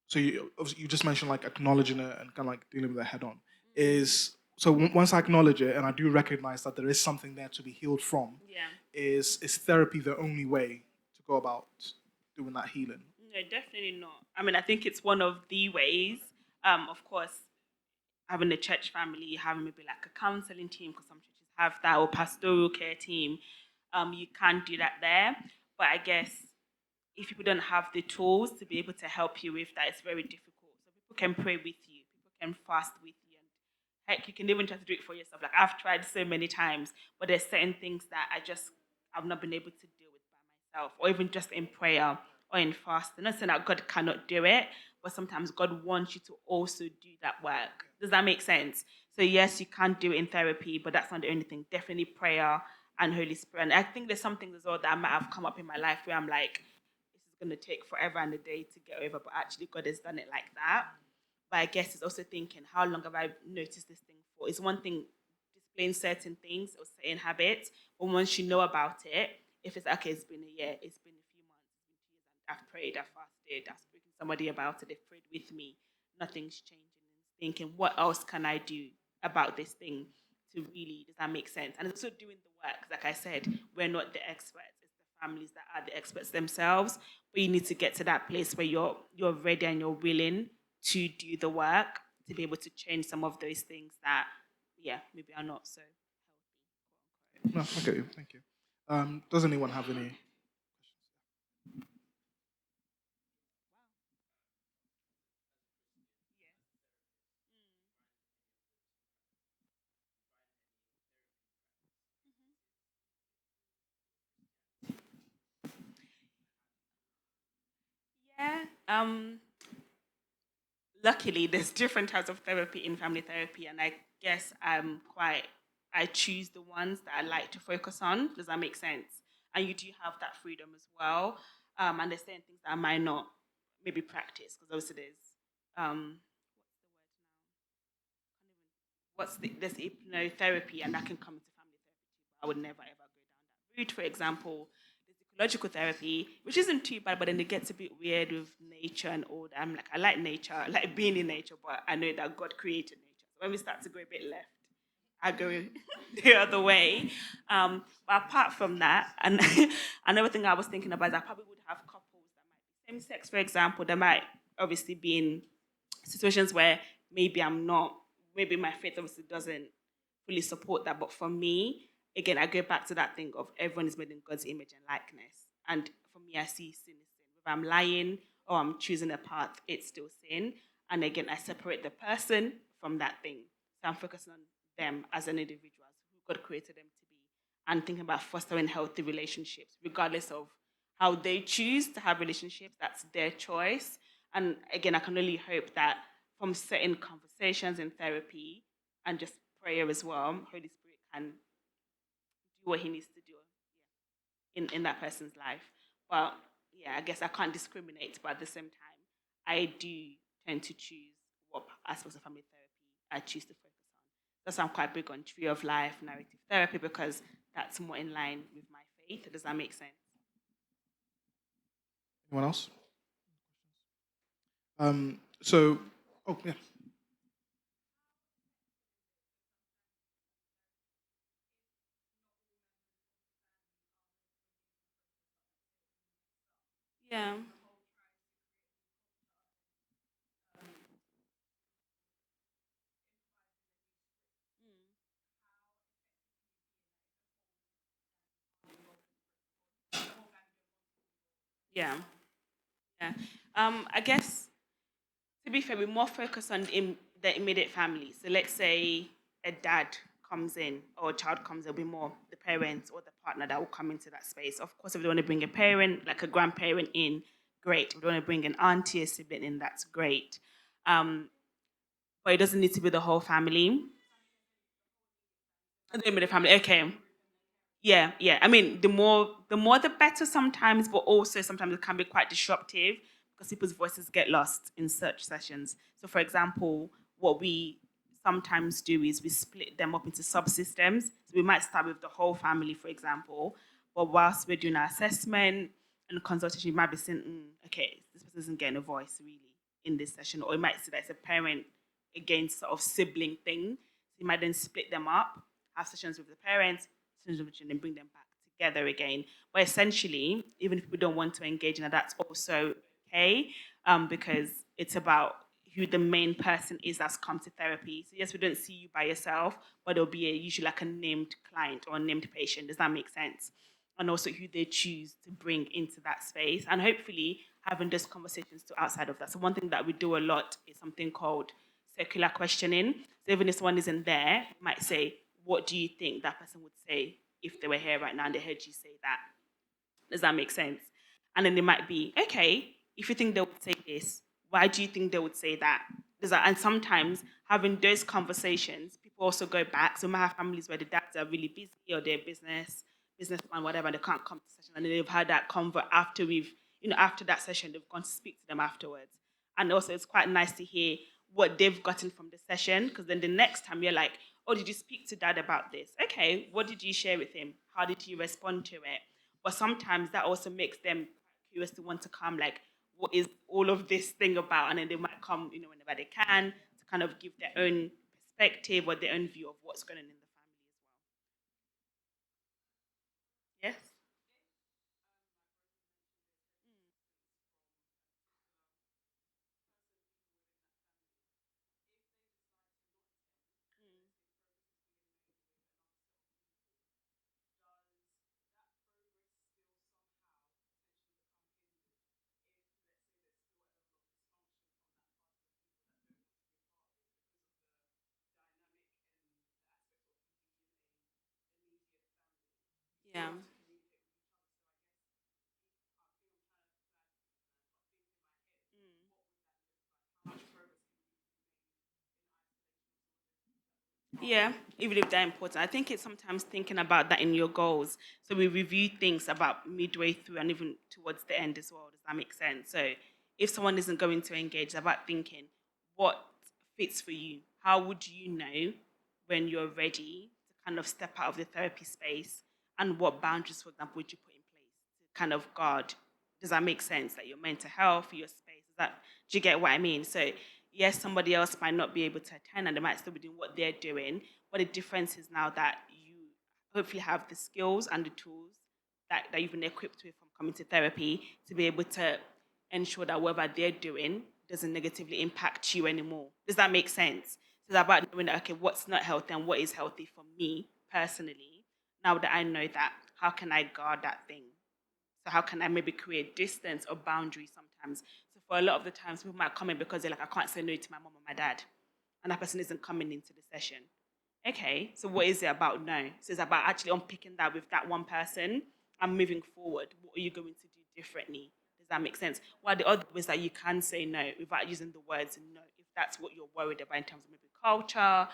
so obviously you just mentioned like acknowledging it and kind of like dealing with it head on. Is so once I acknowledge it and I do recognize that there is something there to be healed from, Yeah. is therapy the only way to go about doing that healing? No, definitely not. I mean, I think it's one of the ways. Of course, having a church family, having maybe like a counseling team, because some churches have that, or pastoral care team. You can do that there. But I guess if people don't have the tools to be able to help you with that, it's very difficult. So people can pray with you, people can fast with you, and heck, you can even try to do it for yourself. Like I've tried so many times, but there's certain things that I've not been able to deal with by myself, or even just in prayer or in fasting. Not saying that God cannot do it, but sometimes God wants you to also do that work. Does that make sense? So yes, you can do it in therapy, but that's not the only thing. Definitely prayer and Holy Spirit. And I think there's some things as well that might have come up in my life where I'm like, this is going to take forever and a day to get over, but actually God has done it like that. But I guess it's also thinking, how long have I noticed this thing for? It's one thing displaying certain things or certain habits, but once you know about it, if it's okay, it's been a year, it's been a few months, it's been 2 years, and I've prayed, I've fasted, I've spoken to somebody about it, they've prayed with me, nothing's changing. And thinking, what else can I do about this thing to really, does that make sense? And also doing the work. Like I said, we're not the experts, it's the families that are the experts themselves. But you need to get to that place where you're ready and you're willing to do the work to be able to change some of those things that, yeah, maybe are not so No, okay, thank you. Does anyone have any? yeah. Luckily, there's different types of therapy in family therapy, and I guess I choose the ones that I like to focus on. Does that make sense? And you do have that freedom as well. And there's certain things that I might not maybe practice because obviously um, there's hypnotherapy, and that can come into family therapy too. But I would never ever go down that route. For example, there's ecological therapy, which isn't too bad, but then it gets a bit weird with nature and all that. I'm like, I like nature, I like being in nature, but I know that God created nature. So when we start to go a bit left, I go the other way. But apart from that, and another thing I was thinking about is I probably would have couples that might be same sex, for example, that might obviously be in situations where maybe I'm not, maybe my faith obviously doesn't fully support that. But for me, again, I go back to that thing of everyone is made in God's image and likeness. And for me, I see sin is sin. If I'm lying or I'm choosing a path, it's still sin. And again, I separate the person from that thing. So I'm focusing on them as an individual, who God created them to be, and thinking about fostering healthy relationships, regardless of how they choose to have relationships. That's their choice. And again, I can only hope that from certain conversations in therapy and just prayer as well, Holy Spirit can do what He needs to do in that person's life. But yeah, I guess I can't discriminate, but at the same time, I do tend to choose what aspects of family therapy I choose to focus on. That's why I'm quite big on tree of life, narrative therapy, because that's more in line with my faith. Does that make sense? Anyone else? So, oh yeah. Yeah. Yeah. Yeah. I guess to be fair, we're more focused on the immediate family. So let's say a dad comes in or a child comes, there'll be more the parents or the partner that will come into that space. Of course, if they want to bring a parent, like a grandparent in, great. If they want to bring an auntie, a sibling in, that's great. Um, but it doesn't need to be the whole family. The immediate family, okay. Yeah, yeah. I mean, the more the better sometimes, but also sometimes it can be quite disruptive because people's voices get lost in such sessions. So, for example, what we sometimes do is we split them up into subsystems. So we might start with the whole family, for example, but whilst we're doing our assessment and consultation, you might be saying, okay, this person isn't getting a voice really in this session, or you might see that it's a parent against sort of sibling thing. So you might then split them up, have sessions with the parents, sessions with the children, and bring them back together again. But essentially, even if we don't want to engage in that, that's also okay, because it's about who the main person is that's come to therapy. So yes, we don't see you by yourself, but there'll be usually like a named client or a named patient. Does that make sense? And also who they choose to bring into that space, and hopefully having those conversations to outside of that. So one thing that we do a lot is something called circular questioning. So even if someone isn't there, you might say, what do you think that person would say if they were here right now and they heard you say that? Does that make sense? And then it might be, okay, if you think they would say this, why do you think they would say that? And sometimes having those conversations, people also go back. So we might have families where the dads are really busy or they're businessman, whatever, and they can't come to the session. And then they've had that convo after after that session, they've gone to speak to them afterwards. And also it's quite nice to hear what they've gotten from the session, because then the next time you're like, oh, did you speak to dad about this? Okay, what did you share with him? How did he respond to it? But sometimes that also makes them curious to want to come, like, what is all of this thing about? And then they might come, whenever they can, to kind of give their own perspective or their own view of what's going on in the family as well. Yes? Yeah. Yeah, even if they're important. I think it's sometimes thinking about that in your goals. So we review things about midway through and even towards the end as well. Does that make sense? So if someone isn't going to engage, it's about thinking what fits for you. How would you know when you're ready to kind of step out of the therapy space, and what boundaries, for example, would you put in place to kind of guard? Does that make sense? Like your mental health, your space. Do you get what I mean? So yes, somebody else might not be able to attend and they might still be doing what they're doing. But the difference is now that you hopefully have the skills and the tools that you've been equipped with from coming to therapy to be able to ensure that whatever they're doing doesn't negatively impact you anymore. Does that make sense? So it's about knowing that, okay, what's not healthy and what is healthy for me personally. Now that I know that, how can I guard that thing? So how can I maybe create distance or boundaries sometimes? So for a lot of the times, people might come in because they're like, I can't say no to my mom or my dad, and that person isn't coming into the session. Okay, so what is it about no? So it's about actually unpicking that with that one person and moving forward. What are you going to do differently? Does that make sense? What are the other ways that you can say no without using the words no, if that's what you're worried about in terms of maybe culture?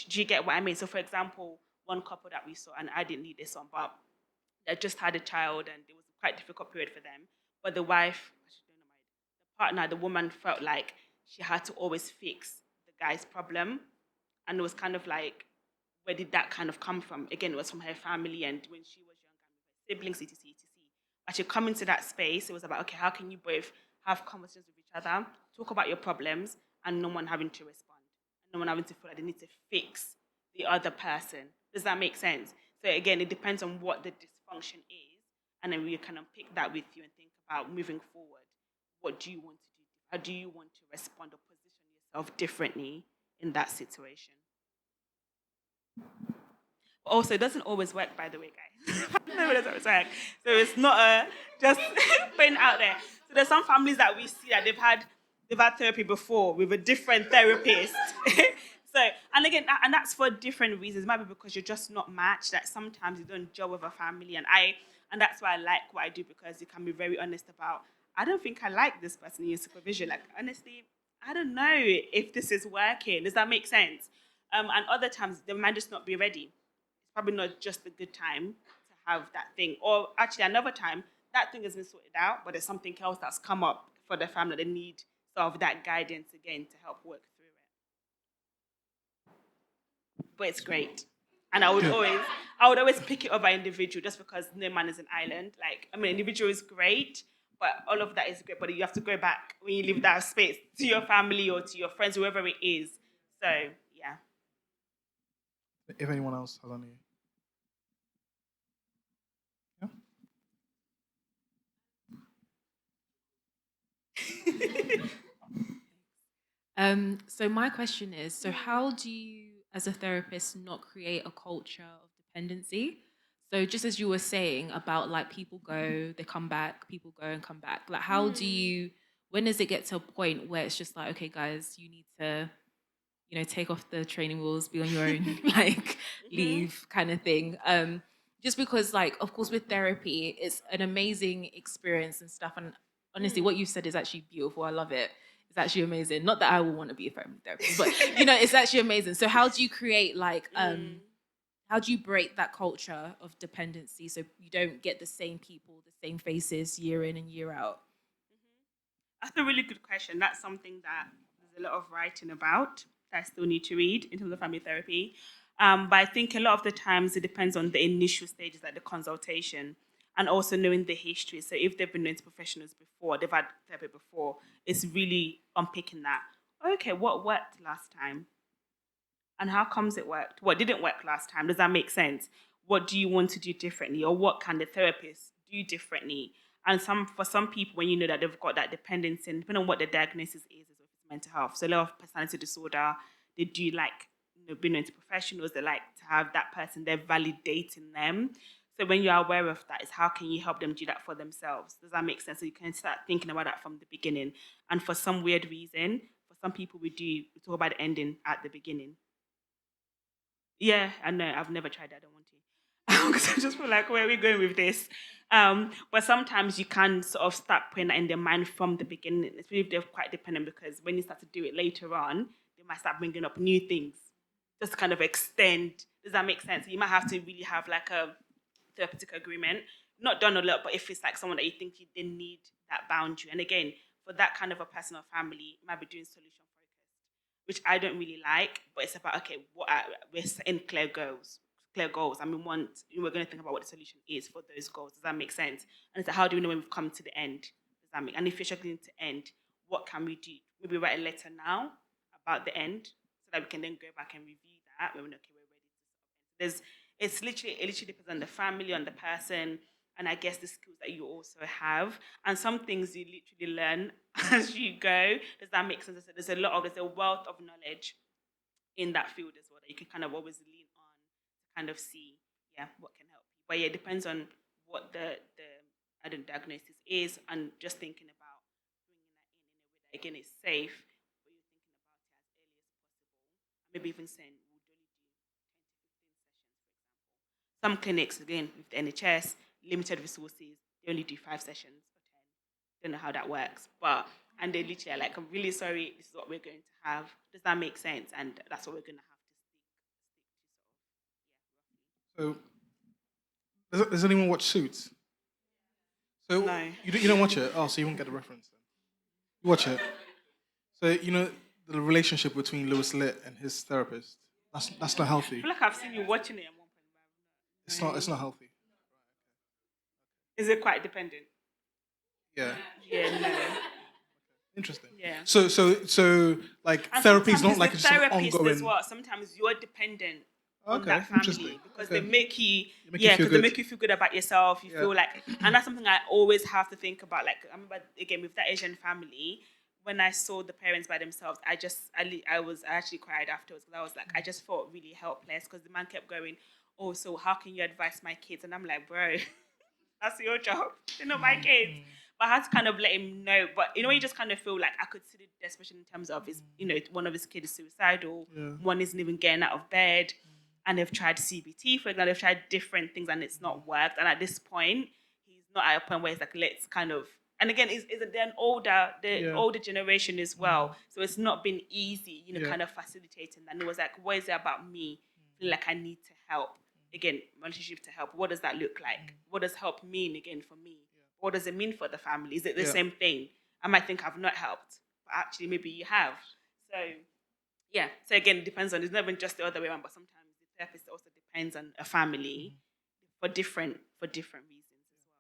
Do you get what I mean? So, for example, one couple that we saw, and I didn't need this one, but they just had a child and it was a quite difficult period for them. But the wife, actually, don't know the partner, the woman felt like she had to always fix the guy's problem. And it was kind of like, where did that kind of come from? Again, it was from her family and when she was younger, with her siblings, etc., etc. Actually, coming to that space, it was about, okay, how can you both have conversations with each other, talk about your problems, and no one having to respond, and no one having to feel like they need to fix the other person. Does that make sense? So again, it depends on what the dysfunction is, and then we can unpick that with you and think about moving forward. What do you want to do? How do you want to respond or position yourself differently in that situation? Also, it doesn't always work, by the way, guys. No, it doesn't always work. So it's not just putting it out there. So there's some families that we see that they've had therapy before with a different therapist. So, and again, and that's for different reasons. It might be because you're just not matched. That sometimes you don't gel with a family, and that's why I like what I do, because you can be very honest about. I don't think I like this person in your supervision. Like honestly, I don't know if this is working. Does that make sense? And other times they might just not be ready. It's probably not just a good time to have that thing. Or actually, another time, that thing has been sorted out, but there's something else that's come up for the family. They need sort of that guidance again to help work through it. but it's great. And I would always pick it over individual just because no man is an island. Like, I mean, individual is great, but all of that is great. But you have to go back when you leave that space to your family or to your friends, whoever it is. So, yeah. If anyone else has any. Yeah? So my question is, so how do you, as a therapist, not create a culture of dependency? So just as you were saying about like people go, they come back, people go and come back. Like how do you, when does it get to a point where it's just like, okay, guys, you need to, take off the training wheels, be on your own, like leave kind of thing. Just because like, of course, with therapy, it's an amazing experience and stuff. And honestly, what you said is actually beautiful. I love it. It's actually amazing. Not that I will want to be a therapist, but it's actually amazing. So how do you create like, how do you break that culture of dependency so you don't get the same people, the same faces year in and year out? That's a really good question. That's something that there's a lot of writing about that I still need to read in terms of family therapy. But I think a lot of the times it depends on the initial stages, like the consultation, and also knowing the history. So if they've been known to professionals before, they've had therapy before, it's really unpicking that. Okay, what worked last time? And how comes it worked? What didn't work last time? Does that make sense? What do you want to do differently, or what can the therapist do differently? And for some people, when you know that they've got that dependency, and depending on what the diagnosis is if it's mental health. So a lot of personality disorder, they do like being into professionals. They like to have that person there validating them. So when you're aware of that, is how can you help them do that for themselves? Does that make sense? So you can start thinking about that from the beginning. And for some weird reason, for some people, we talk about the ending at the beginning. Yeah, I know. I've never tried that. I don't want to. Because I just feel like, where are we going with this? But sometimes you can sort of start putting that in their mind from the beginning, especially if they're quite dependent, because when you start to do it later on, they might start bringing up new things just to kind of extend. Does that make sense? You might have to really have like a therapeutic agreement. Not done a lot, but if it's like someone that you think they need that boundary. And again, for that kind of a person or family, you might be doing solution focused, which I don't really like. But it's about, okay, we're setting clear goals. Clear goals. I mean, we're going to think about what the solution is for those goals. Does that make sense? And it's like, how do we know when we've come to the end? Does that make? And if you're struggling to end, what can we do? Maybe write a letter now about the end, so that we can then go back and review that when we're okay, we're ready to end. It literally depends on the family, on the person, and I guess the skills that you also have. And some things you literally learn as you go. Does that make sense? There's a wealth of knowledge in that field as well that you can kind of always lean on to kind of see, yeah, what can help you. But yeah, it depends on what the I don't know, diagnosis is, and just thinking about bringing that in a way that again is safe, but you're thinking about it as early as possible. Maybe even saying we'd only do 10 to 15 sessions, for example. Some clinics, again, with the NHS, limited resources, they only do 5 sessions or 10. Don't know how that works, but and they literally are like, I'm really sorry, this is what we're going to have. Does that make sense? And that's what we're going to have to stick to. So, does anyone watch Suits? So No. you don't watch it? Oh, so you won't get the reference then. You watch it. So the relationship between Lewis Litt and his therapist. That's not healthy. I feel like I've seen you watching it at one point. It's not healthy. Is it quite dependent? Yeah. Yeah, no. Interesting. Yeah. So like And therapy is sometimes not it's like the just an therapist ongoing. as well. Sometimes you're dependent on Okay, that family interesting. because Okay. they make you, They make you feel because they good. make you feel good about yourself. You feel like, and that's something I always have to think about. Like I remember again with that Asian family, when I saw the parents by themselves, I actually cried afterwards because I was like, I just felt really helpless because the man kept going, oh, so how can you advise my kids? And I'm like, bro, that's your job. They're not my kids. But I had to kind of let him know. But you just kind of feel like I could see the desperation in terms of his, one of his kids is suicidal, one isn't even getting out of bed, and they've tried CBT, for example, they've tried different things and it's not worked. And at this point, he's not at a point where it's like, let's kind of, and again, they're older generation as well. So it's not been easy, kind of facilitating. And it was like, what is it about me? I feel like I need to help. Again, relationship to help. What does that look like? What does help mean again for me? What does it mean for the family? Is it the same thing? I might think I've not helped, but actually maybe you have. So yeah. So again, it depends on. It's not even just the other way around, but sometimes therapist also depends on a family for different reasons as well.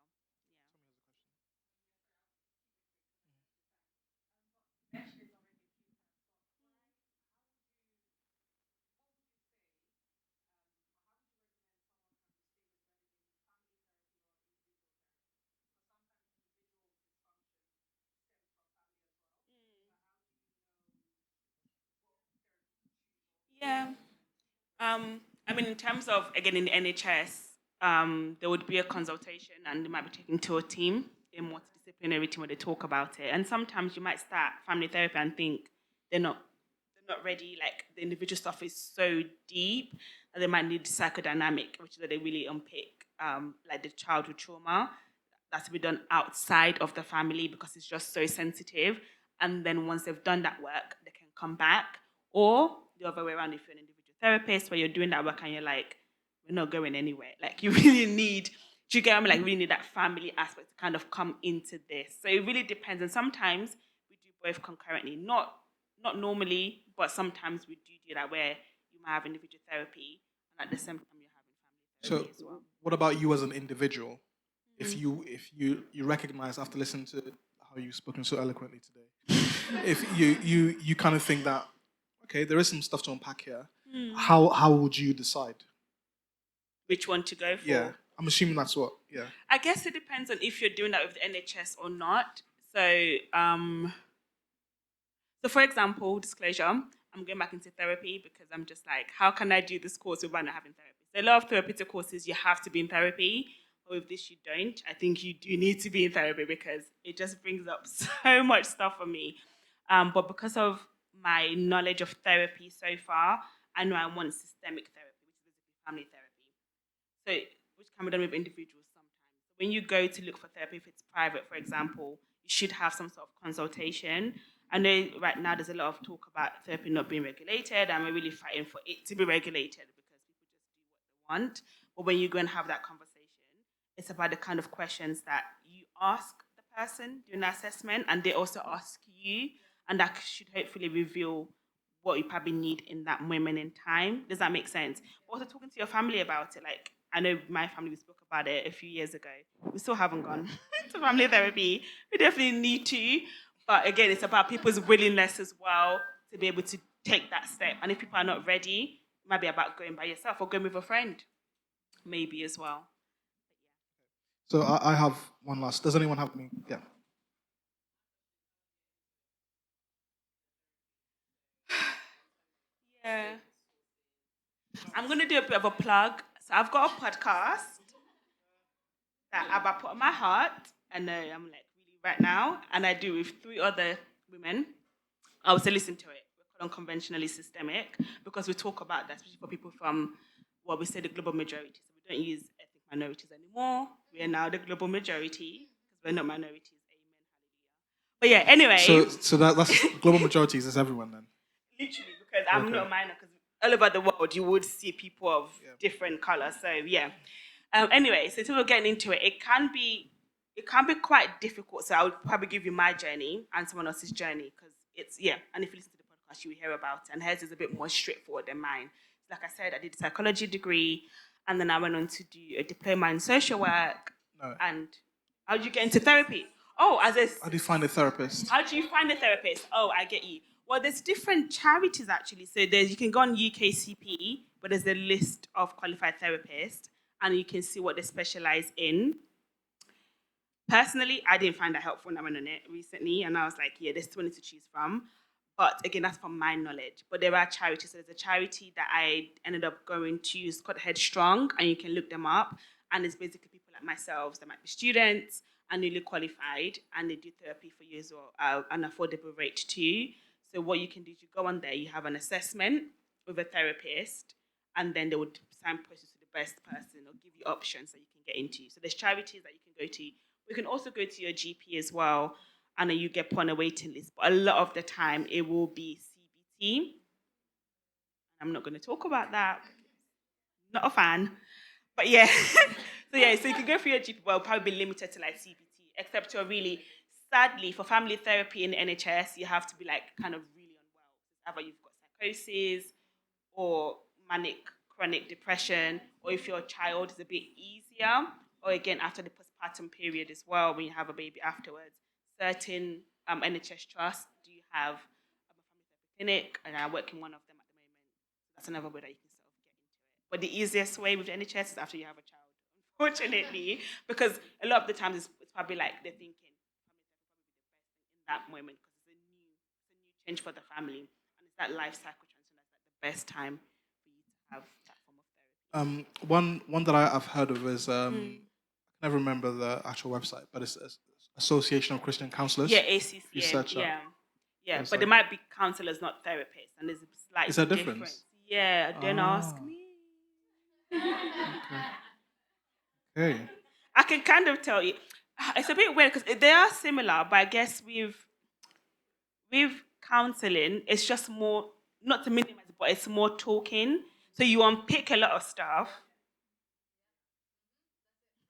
Yeah. I mean, in terms of, again, in the NHS, there would be a consultation and they might be taken to a team, a multidisciplinary team where they talk about it. And sometimes you might start family therapy and think they're not they're not ready. Like the individual stuff is so deep that they might need psychodynamic, which is where they really unpick like the childhood trauma that's to be done outside of the family because it's just so sensitive. And then once they've done that work, they can come back. Or the other way around, if you're an individual therapist where you're doing that work and you're like, we're not going anywhere. Like you really need, do you get what I mean? Like really need that family aspect to kind of come into this. So it really depends. And sometimes we do both concurrently. Not normally, but sometimes we do that where you might have individual therapy and at the same time you're having family So, therapy as well. what about you as an individual? If you recognize after listening to how you've spoken so eloquently today, if you kind of think that okay, there is some stuff to unpack here. How would you decide? Which one to go for? Yeah, I'm assuming that's what. Yeah. I guess it depends on if you're doing that with the NHS or not. So for example, disclosure, I'm going back into therapy because I'm just like, how can I do this course without not having therapy? So a lot of therapeutic courses, you have to be in therapy. But with this, you don't. I think you do need to be in therapy because it just brings up so much stuff for me. But because of my knowledge of therapy so far, I know I want systemic therapy, which is basically family therapy. So, which can be done with individuals sometimes. When you go to look for therapy, if it's private, for example, you should have some sort of consultation. I know right now there's a lot of talk about therapy not being regulated, and we're really fighting for it to be regulated because people just do what they want. But when you go and have that conversation, it's about the kind of questions that you ask the person during the assessment, and they also ask you, and that should hopefully reveal what you probably need in that moment in time. Does that make sense? But also talking to your family about it. Like I know my family, we spoke about it a few years ago. We still haven't gone to family therapy. We definitely need to. But again, it's about people's willingness as well to be able to take that step. And if people are not ready, it might be about going by yourself or going with a friend, maybe as well. So I have one last. Does anyone have me? Yeah. Yeah. I'm going to do a bit of a plug. So I've got a podcast that Abba put on my heart, and I'm like really right now, and I do with three other women. I would say listen to it. We're called Unconventionally Systemic because we talk about that, especially for people from what we say the global majority. So we don't use ethnic minorities anymore. We are now the global majority because we're not minorities. Amen. Hallelujah. But yeah, anyway, So that's global majorities is everyone then. literally because I'm Okay. not a minor because all over the world you would see people of Yeah. different colors. So yeah. Anyway, so until we're getting into it, it can be quite difficult. So I would probably give you my journey and someone else's journey because it's yeah. And if you listen to the podcast, you will hear about it. And hers is a bit more straightforward than mine. Like I said, I did a psychology degree, and then I went on to do a diploma in social work. No. And how did you get into therapy? Oh, How do you find a therapist? how do you find a therapist? Oh, I get you. Well, there's different charities actually. So there's you can go on UKCP, but there's a list of qualified therapists, and you can see what they specialize in. Personally, I didn't find that helpful when I went on it recently, and I was like, yeah, there's 20 to choose from. But again, that's from my knowledge. But there are charities. So there's a charity that I ended up going to. It's called Headstrong, and you can look them up. And it's basically people like myself that might be students and newly qualified, and they do therapy for you as well, an affordable rate too. So what you can do is you go on there, you have an assessment with a therapist, and then they would signpost you to the best person or give you options that you can get into. So there's charities that you can go to. You can also go to your GP as well, and then you get put on a waiting list. But a lot of the time, it will be CBT. I'm not going to talk about that. Not a fan. But yeah. So you can go for your GP, but it'll probably be limited to like CBT, except you're really, sadly, for family therapy in the NHS, you have to be like kind of really unwell. Either you've got psychosis or manic chronic depression, or if your child is a bit easier, or again after the postpartum period as well, when you have a baby afterwards, certain NHS trusts do have a family therapy clinic, and I work in one of them at the moment. That's another way that you can sort of get into it. But the easiest way with the NHS is after you have a child, unfortunately, because a lot of the times it's probably like they're thinking family therapy probably be the best thing in that moment because it's a new change for the family, and it's that life cycle transition that's like the best time for you to have that form of therapy. One that I've heard of is I never remember the actual website, but it's Association of Christian Counselors. Yeah, You ACCA. search that. Yeah, It's but there like, might be counselors, not therapists, and there's a slight is there a difference. difference? Yeah, don't ask Ah, me. okay. I can kind of tell you. It's a bit weird because they are similar, but I guess with counseling, it's just more not to minimize it, but it's more talking. So you unpick a lot of stuff,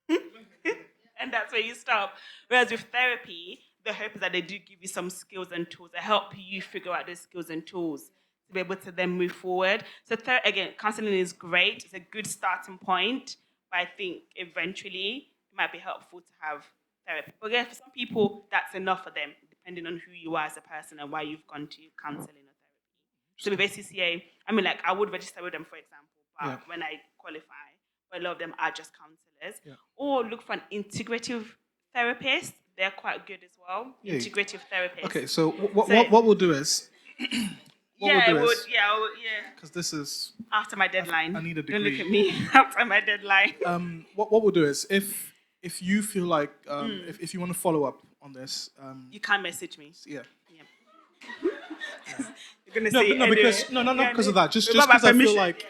and that's where you stop. Whereas with therapy, the hope is that they do give you some skills and tools that help you figure out those skills and tools to be able to then move forward. So again, counseling is great. It's a good starting point, but I think eventually it might be helpful to have therapy. But again, for some people, that's enough for them, depending on who you are as a person and why you've gone to counseling or therapy. So with ACCA, I mean, like I would register with them, for example, but Yeah. when I qualify, but a lot of them are just counselors. Yeah. Or look for an integrative therapist. They're quite good as well. Yeah. Integrative therapist. Okay, so So- what we'll do is what yeah, we'll do I would. is Yeah, I would, yeah. because this is After my deadline. I need a Don't look degree. at me. After my deadline. What we'll do is if you feel like if you want to follow up on this You can message me. yeah. Yeah. You're gonna No, say but no, anyway. because no, not Yeah, because of that. Just without my because I feel permission. like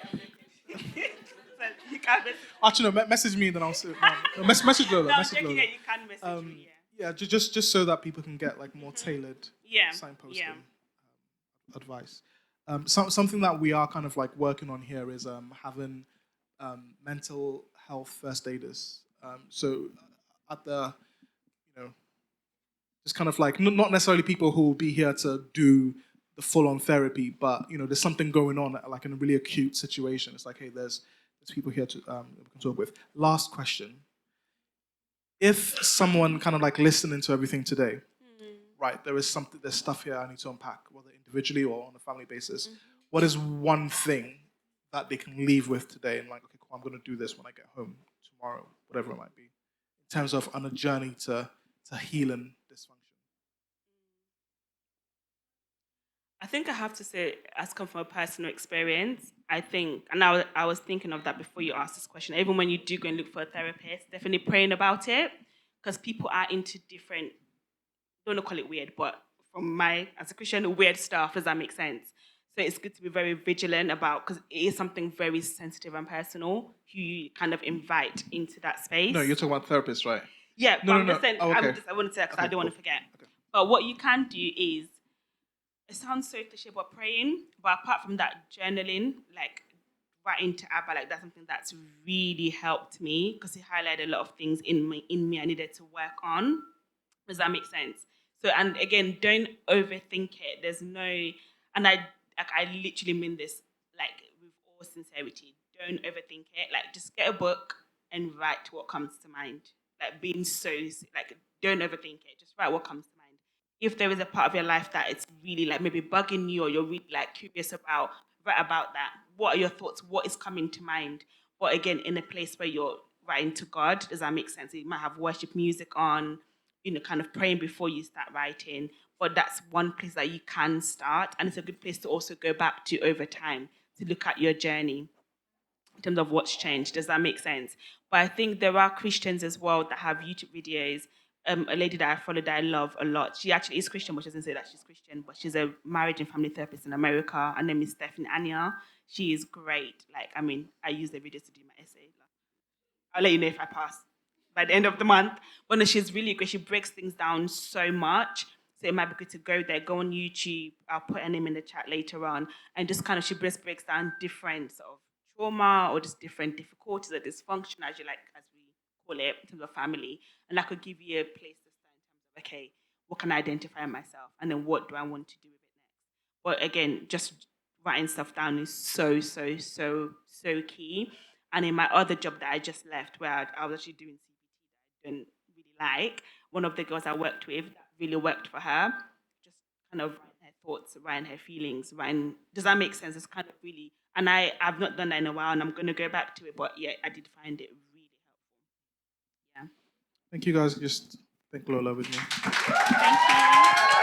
So you can message. actually no, message me then I'll say no, message Lola. No, I'm Message joking. Lola. Yeah, you can message me. Yeah. Yeah, just so that people can get like more tailored Yeah. signposting Yeah. advice. Something that we are kind of like working on here is having mental health first aiders. So at the just kind of like not necessarily people who will be here to do the full-on therapy, but there's something going on like in a really acute situation. It's like, hey, there's people here to we can talk with. Last question: if someone kind of like listening to everything today, right, there's stuff here I need to unpack, whether individually or on a family basis. What is one thing that they can leave with today and like, okay, cool, I'm going to do this when I get home tomorrow, whatever it might be, in terms of on a journey to healing dysfunction? I think I have to say, as come from a personal experience, I think, and I was thinking of that before you asked this question, even when you do go and look for a therapist, definitely praying about it, because people are into different, don't want to call it weird, but from my, as a Christian, weird stuff, does that make sense? So it's good to be very vigilant about, because it is something very sensitive and personal, who you kind of invite into that space. No, you're talking about therapists, right? Yeah, No, but I'm no, just no. saying, Oh, okay. I wouldn't say that because I Okay, don't want to cool. forget. Okay. But what you can do is, it sounds so cliche about praying, but apart from that, journaling, like writing to Abba, like that's something that's really helped me because it highlighted a lot of things in me I needed to work on. Does that make sense? So, and again, don't overthink it. There's no, and I literally mean this like with all sincerity. Don't overthink it. Like, just get a book and write what comes to mind. Like, being so like, don't overthink it. Just write what comes to mind. If there is a part of your life that it's really like maybe bugging you or you're really like curious about, write about that. What are your thoughts? What is coming to mind? But again, in a place where you're writing to God, does that make sense? You might have worship music on, kind of praying before you start writing. But that's one place that you can start. And it's a good place to also go back to over time to look at your journey in terms of what's changed. Does that make sense? But I think there are Christians as well that have YouTube videos. A lady that I follow that I love a lot. She actually is Christian, but she doesn't say that she's Christian. But she's a marriage and family therapist in America. Her name is Stephanie Anya. She is great. Like, I mean, I use the videos to do my essay. I'll let you know if I pass by the end of the month. But no, she's really great. She breaks things down so much. So it might be good to go there, go on YouTube. I'll put her name in the chat later on. And just kind of, she just breaks down different sort of trauma or just different difficulties or dysfunction, as you like, as we call it, in terms of family. And that could give you a place to start in terms of, okay, what can I identify in myself? And then what do I want to do with it next? But again, just writing stuff down is so key. And in my other job that I just left, where I was actually doing CBT that I didn't really like, one of the girls I worked with, that really worked for her, just kind of writing her thoughts, writing her feelings, writing. Does that make sense? It's kind of really, and I've not done that in a while, and I'm going to go back to it. But yeah, I did find it really helpful. Yeah. Thank you guys. Just thank Lola with me. Thank you.